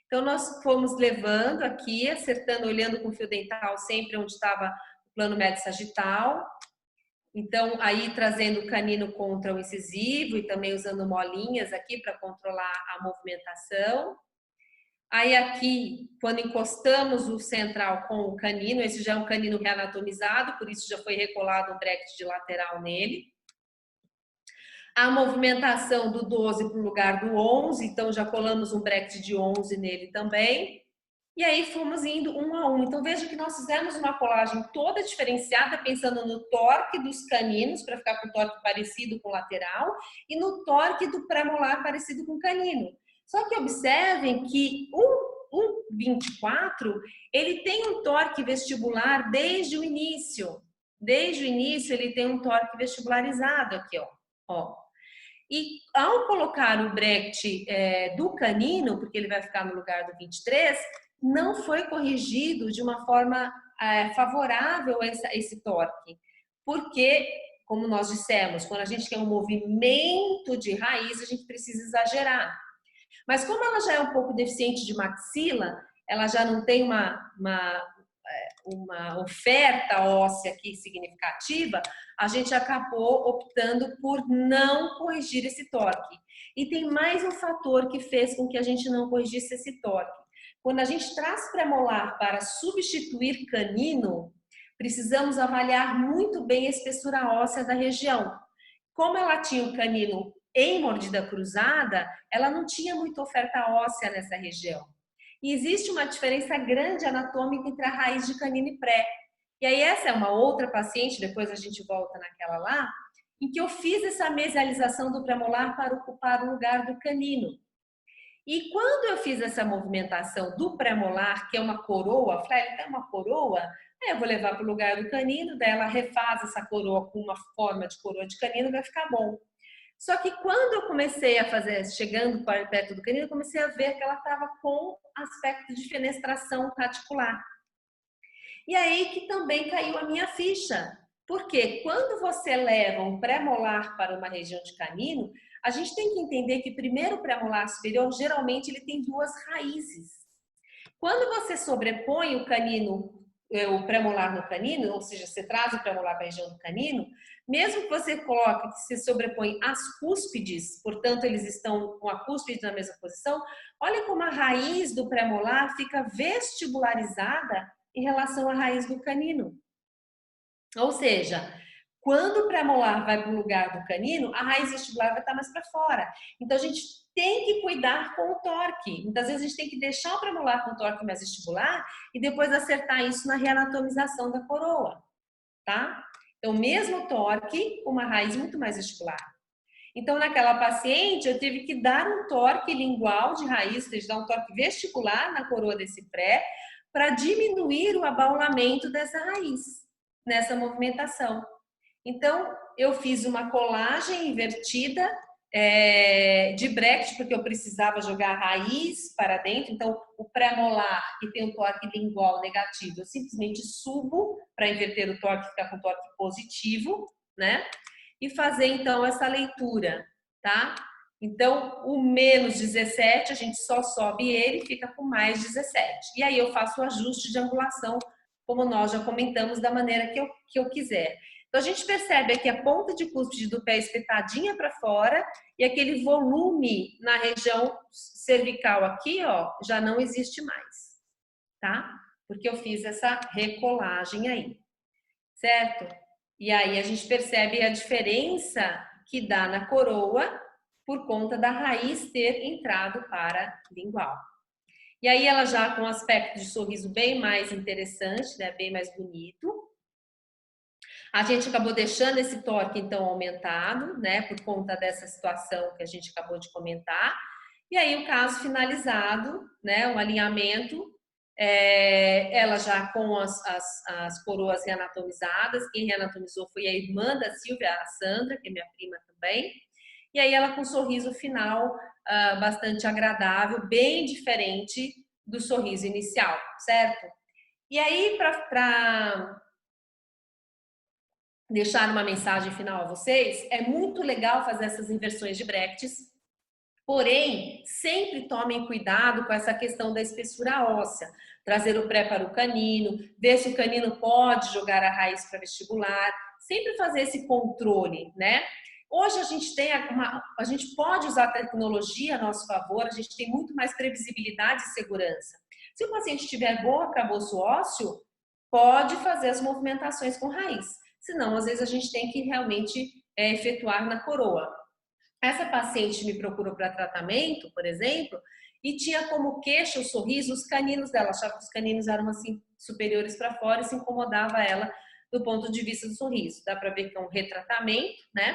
Então, nós fomos levando aqui, acertando, olhando com o fio dental sempre onde estava o plano médio sagital. Então, aí trazendo o canino contra o incisivo e também usando molinhas aqui para controlar a movimentação. Aí aqui, quando encostamos o central com o canino, esse já é um canino reanatomizado, por isso já foi recolado um bracket de lateral nele. A movimentação do 12 para o lugar do 11, então já colamos um bracket de 11 nele também. E aí fomos indo um a um. Então veja que nós fizemos uma colagem toda diferenciada, pensando no torque dos caninos, para ficar com o torque parecido com o lateral, e no torque do premolar parecido com o canino. Só que observem que o 24, ele tem um torque vestibular desde o início. Desde o início ele tem um torque vestibularizado aqui, ó. E ao colocar o bracket do canino, porque ele vai ficar no lugar do 23, não foi corrigido de uma forma favorável a esse torque. Porque, como nós dissemos, quando a gente quer um movimento de raiz, a gente precisa exagerar. Mas como ela já é um pouco deficiente de maxila, ela já não tem uma oferta óssea aqui significativa, a gente acabou optando por não corrigir esse torque. E tem mais um fator que fez com que a gente não corrigisse esse torque. Quando a gente traz premolar para substituir canino, precisamos avaliar muito bem a espessura óssea da região. Como ela tinha o canino em mordida cruzada, ela não tinha muita oferta óssea nessa região. E existe uma diferença grande anatômica entre a raiz de canino e pré. E aí essa é uma outra paciente, depois a gente volta naquela lá, em que eu fiz essa mesialização do premolar para ocupar o lugar do canino. E quando eu fiz essa movimentação do premolar, que é uma coroa, falei, ele tem uma coroa, aí eu vou levar para o lugar do canino, daí ela refaz essa coroa com uma forma de coroa de canino, vai ficar bom. Só que quando eu comecei a fazer, chegando perto do canino, eu comecei a ver que ela estava com aspecto de fenestração radicular. E aí que também caiu a minha ficha. Porque quando você leva um pré-molar para uma região de canino, a gente tem que entender que primeiro o pré-molar superior, geralmente ele tem duas raízes. Quando você sobrepõe o canino, o pré-molar no canino, ou seja, você traz o pré-molar para a região do canino, mesmo que você coloque, que se sobrepõe as cúspides, portanto eles estão com a cúspide na mesma posição, olha como a raiz do pré-molar fica vestibularizada em relação à raiz do canino. Ou seja, quando o pré-molar vai para o lugar do canino, a raiz vestibular vai estar mais para fora. Então a gente tem que cuidar com o torque. Muitas vezes a gente tem que deixar o premolar com o torque mais vestibular e depois acertar isso na reanatomização da coroa, tá? Então, mesmo torque, uma raiz muito mais vestibular. Então, naquela paciente, eu tive que dar um torque lingual de raiz, ou seja, dar um torque vestibular na coroa desse pré, para diminuir o abaulamento dessa raiz, nessa movimentação. Então, eu fiz uma colagem invertida de bracket, porque eu precisava jogar a raiz para dentro. Então, o pré-molar, que tem o torque lingual negativo, eu simplesmente subo para inverter o torque, ficar com torque positivo, né? E fazer, então, essa leitura, tá? Então, o menos 17, a gente só sobe ele e fica com mais 17. E aí eu faço o ajuste de angulação, como nós já comentamos, da maneira que eu quiser. Então, a gente percebe aqui a ponta de cúspide do pé espetadinha para fora e aquele volume na região cervical aqui, ó, já não existe mais, tá? Porque eu fiz essa recolagem aí, certo? E aí a gente percebe a diferença que dá na coroa por conta da raiz ter entrado para lingual. E aí ela já com um aspecto de sorriso bem mais interessante, né, bem mais bonito. A gente acabou deixando esse torque, então, aumentado, né, por conta dessa situação que a gente acabou de comentar. E aí, o caso finalizado, né, o alinhamento, ela já com as coroas reanatomizadas. Quem reanatomizou foi a irmã da Silvia, a Sandra, que é minha prima também. E aí, ela com um sorriso final bastante agradável, bem diferente do sorriso inicial, certo? E aí, para deixar uma mensagem final a vocês, é muito legal fazer essas inversões de brackets, porém, sempre tomem cuidado com essa questão da espessura óssea, trazer o pré para o canino, ver se o canino pode jogar a raiz para vestibular, sempre fazer esse controle, né? Hoje a gente tem a gente pode usar a tecnologia a nosso favor, a gente tem muito mais previsibilidade e segurança. Se o paciente tiver bom arcabouço ósseo, pode fazer as movimentações com raiz. Senão, às vezes, a gente tem que realmente efetuar na coroa. Essa paciente me procurou para tratamento, por exemplo, e tinha como queixa o sorriso os caninos dela. Achava que os caninos eram assim superiores para fora e se incomodava ela do ponto de vista do sorriso. Dá para ver que é um retratamento, né?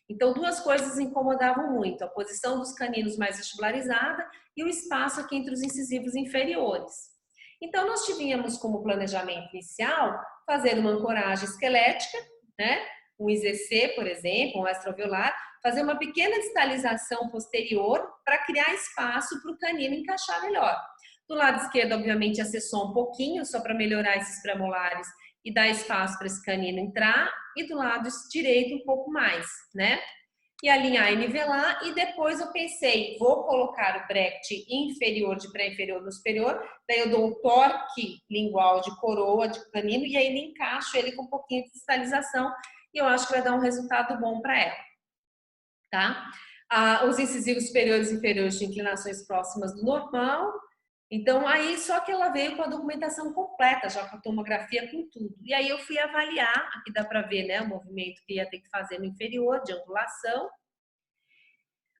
Então, duas coisas incomodavam muito: a posição dos caninos mais vestibularizada e o espaço aqui entre os incisivos inferiores. Então, nós tínhamos como planejamento inicial fazer uma ancoragem esquelética, né? Um IZC, por exemplo, um extraoveolar, fazer uma pequena distalização posterior para criar espaço para o canino encaixar melhor. Do lado esquerdo, obviamente, acessou um pouquinho, só para melhorar esses premolares e dar espaço para esse canino entrar, e do lado direito um pouco mais, né? E alinhar e nivelar, e depois eu pensei, vou colocar o bracket inferior de pré-inferior no superior, daí eu dou um torque lingual de coroa, de canino, e aí encaixo ele com um pouquinho de cristalização, e eu acho que vai dar um resultado bom para ela, tá? Os incisivos superiores e inferiores de inclinações próximas do normal, Então, aí só que ela veio com a documentação completa, já com a tomografia, com tudo. E aí eu fui avaliar, aqui dá para ver, né, o movimento que ia ter que fazer no inferior, de angulação.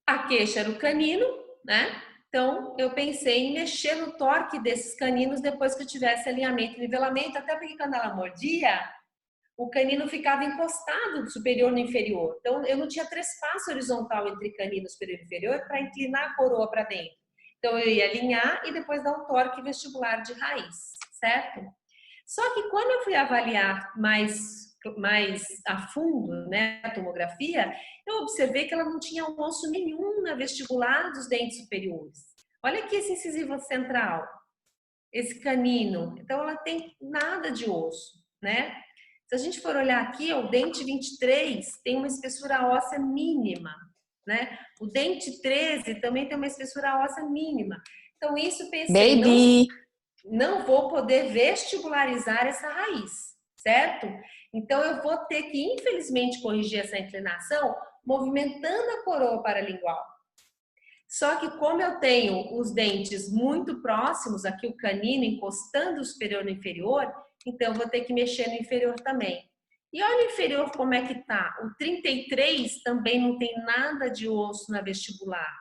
A queixa era o canino, né? Então, eu pensei em mexer no torque desses caninos depois que eu tivesse alinhamento e nivelamento, até porque quando ela mordia, o canino ficava encostado do superior no inferior. Então, eu não tinha trespasso horizontal entre canino superior e inferior para inclinar a coroa para dentro. Então, eu ia alinhar e depois dar um torque vestibular de raiz, certo? Só que quando eu fui avaliar mais a fundo, né, a tomografia, eu observei que ela não tinha osso nenhum na vestibular dos dentes superiores. Olha aqui esse incisivo central, esse canino. Então, ela tem nada de osso, né? Se a gente for olhar aqui, ó, o dente 23 tem uma espessura óssea mínima, né? O dente 13 também tem uma espessura óssea mínima. Então, isso pensei, Baby! não vou poder vestibularizar essa raiz, certo? Então, eu vou ter que, infelizmente, corrigir essa inclinação movimentando a coroa paralingual. Só que como eu tenho os dentes muito próximos, aqui o canino encostando o superior no inferior, então eu vou ter que mexer no inferior também. E olha o inferior como é que tá. O 33 também não tem nada de osso na vestibular.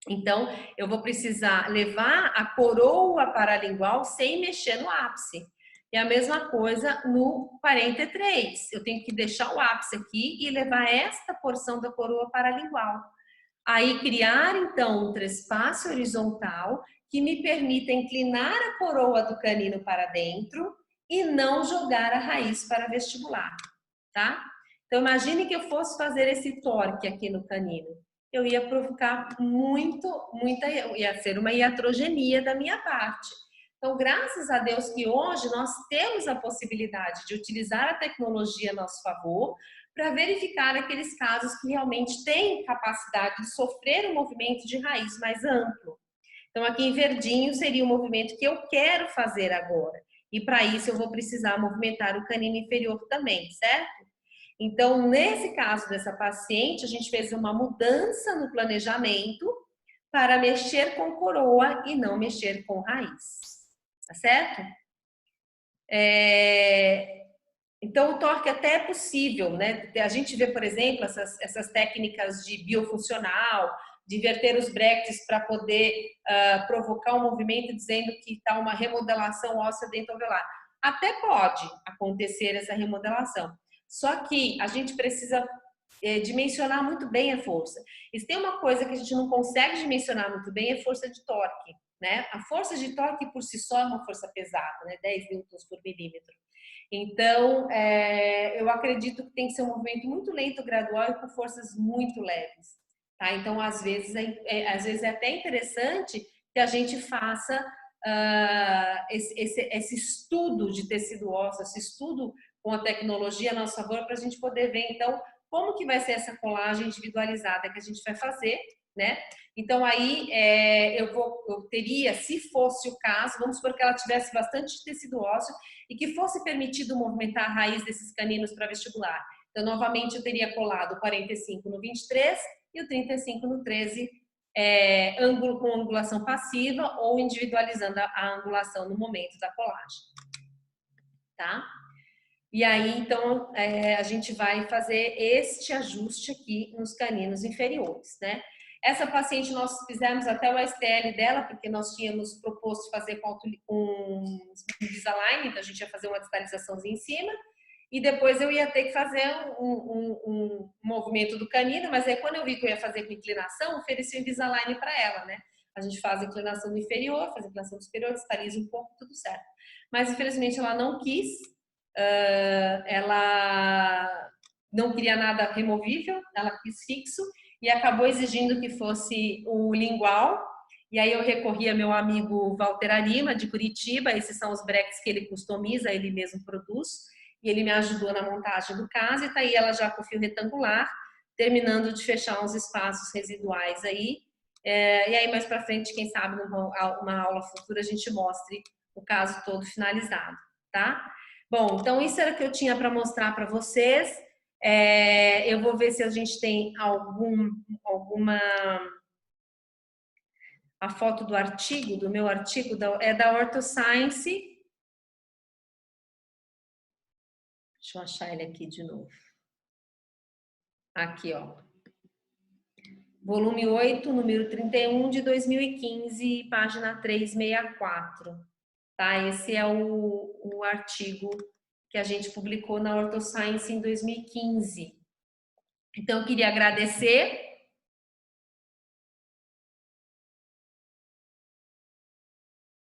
Então, eu vou precisar levar a coroa paralingual sem mexer no ápice. E a mesma coisa no 43. Eu tenho que deixar o ápice aqui e levar esta porção da coroa paralingual. Aí criar, então, um trespasse horizontal que me permita inclinar a coroa do canino para dentro e não jogar a raiz para vestibular, tá? Então, imagine que eu fosse fazer esse torque aqui no canino. Eu ia provocar ia ser uma iatrogenia da minha parte. Então, graças a Deus que hoje nós temos a possibilidade de utilizar a tecnologia a nosso favor para verificar aqueles casos que realmente têm capacidade de sofrer um movimento de raiz mais amplo. Então, aqui em verdinho seria o movimento que eu quero fazer agora. E para isso eu vou precisar movimentar o canino inferior também, certo? Então, nesse caso dessa paciente, a gente fez uma mudança no planejamento para mexer com coroa e não mexer com raiz. Tá certo? Então, o torque até é possível, né? A gente vê, por exemplo, essas técnicas de biofuncional, de inverter os brackets para poder provocar um movimento dizendo que está uma remodelação óssea dentovelar. Até pode acontecer essa remodelação. Só que a gente precisa dimensionar muito bem a força. E se tem uma coisa que a gente não consegue dimensionar muito bem, é força de torque, né? A força de torque por si só é uma força pesada, né? 10 newtons por milímetro. Então, eu acredito que tem que ser um movimento muito lento, gradual e com forças muito leves. Tá? Então, às vezes é até interessante que a gente faça esse estudo de tecido ósseo, esse estudo com a tecnologia a nosso favor, para a gente poder ver, então, como que vai ser essa colagem individualizada que a gente vai fazer, né? Então, aí eu teria, se fosse o caso, vamos supor que ela tivesse bastante tecido ósseo e que fosse permitido movimentar a raiz desses caninos para vestibular. Então, novamente, eu teria colado o 45 no 23 e o 35 no 13, ângulo com angulação passiva ou individualizando a angulação no momento da colagem. Tá? E aí, então, a gente vai fazer este ajuste aqui nos caninos inferiores, né? Essa paciente nós fizemos até o STL dela, porque nós tínhamos proposto fazer com Invisalign, então a gente ia fazer uma distalizaçãozinha em cima, e depois eu ia ter que fazer um movimento do canino, mas aí quando eu vi que eu ia fazer com inclinação, ofereci o Invisalign para ela, né? A gente faz a inclinação do inferior, faz a inclinação do superior, distaliza um pouco, tudo certo. Mas infelizmente ela não quis, ela não queria nada removível, ela quis fixo e acabou exigindo que fosse o lingual. E aí eu recorri a meu amigo Walter Arima, de Curitiba, esses são os breques que ele customiza, ele mesmo produz, e ele me ajudou na montagem do caso, e tá aí ela já com fio retangular, terminando de fechar uns espaços residuais aí. E aí mais para frente, quem sabe numa aula futura a gente mostre o caso todo finalizado, tá? Bom, então isso era o que eu tinha para mostrar para vocês. Eu vou ver se a gente tem alguma a foto do artigo, do meu artigo, é da OrthoScience. Deixa eu achar ele aqui de novo. Aqui, ó. Volume 8, número 31 de 2015, página 364. Tá? Esse é o artigo que a gente publicou na OrthoScience em 2015. Então, eu queria agradecer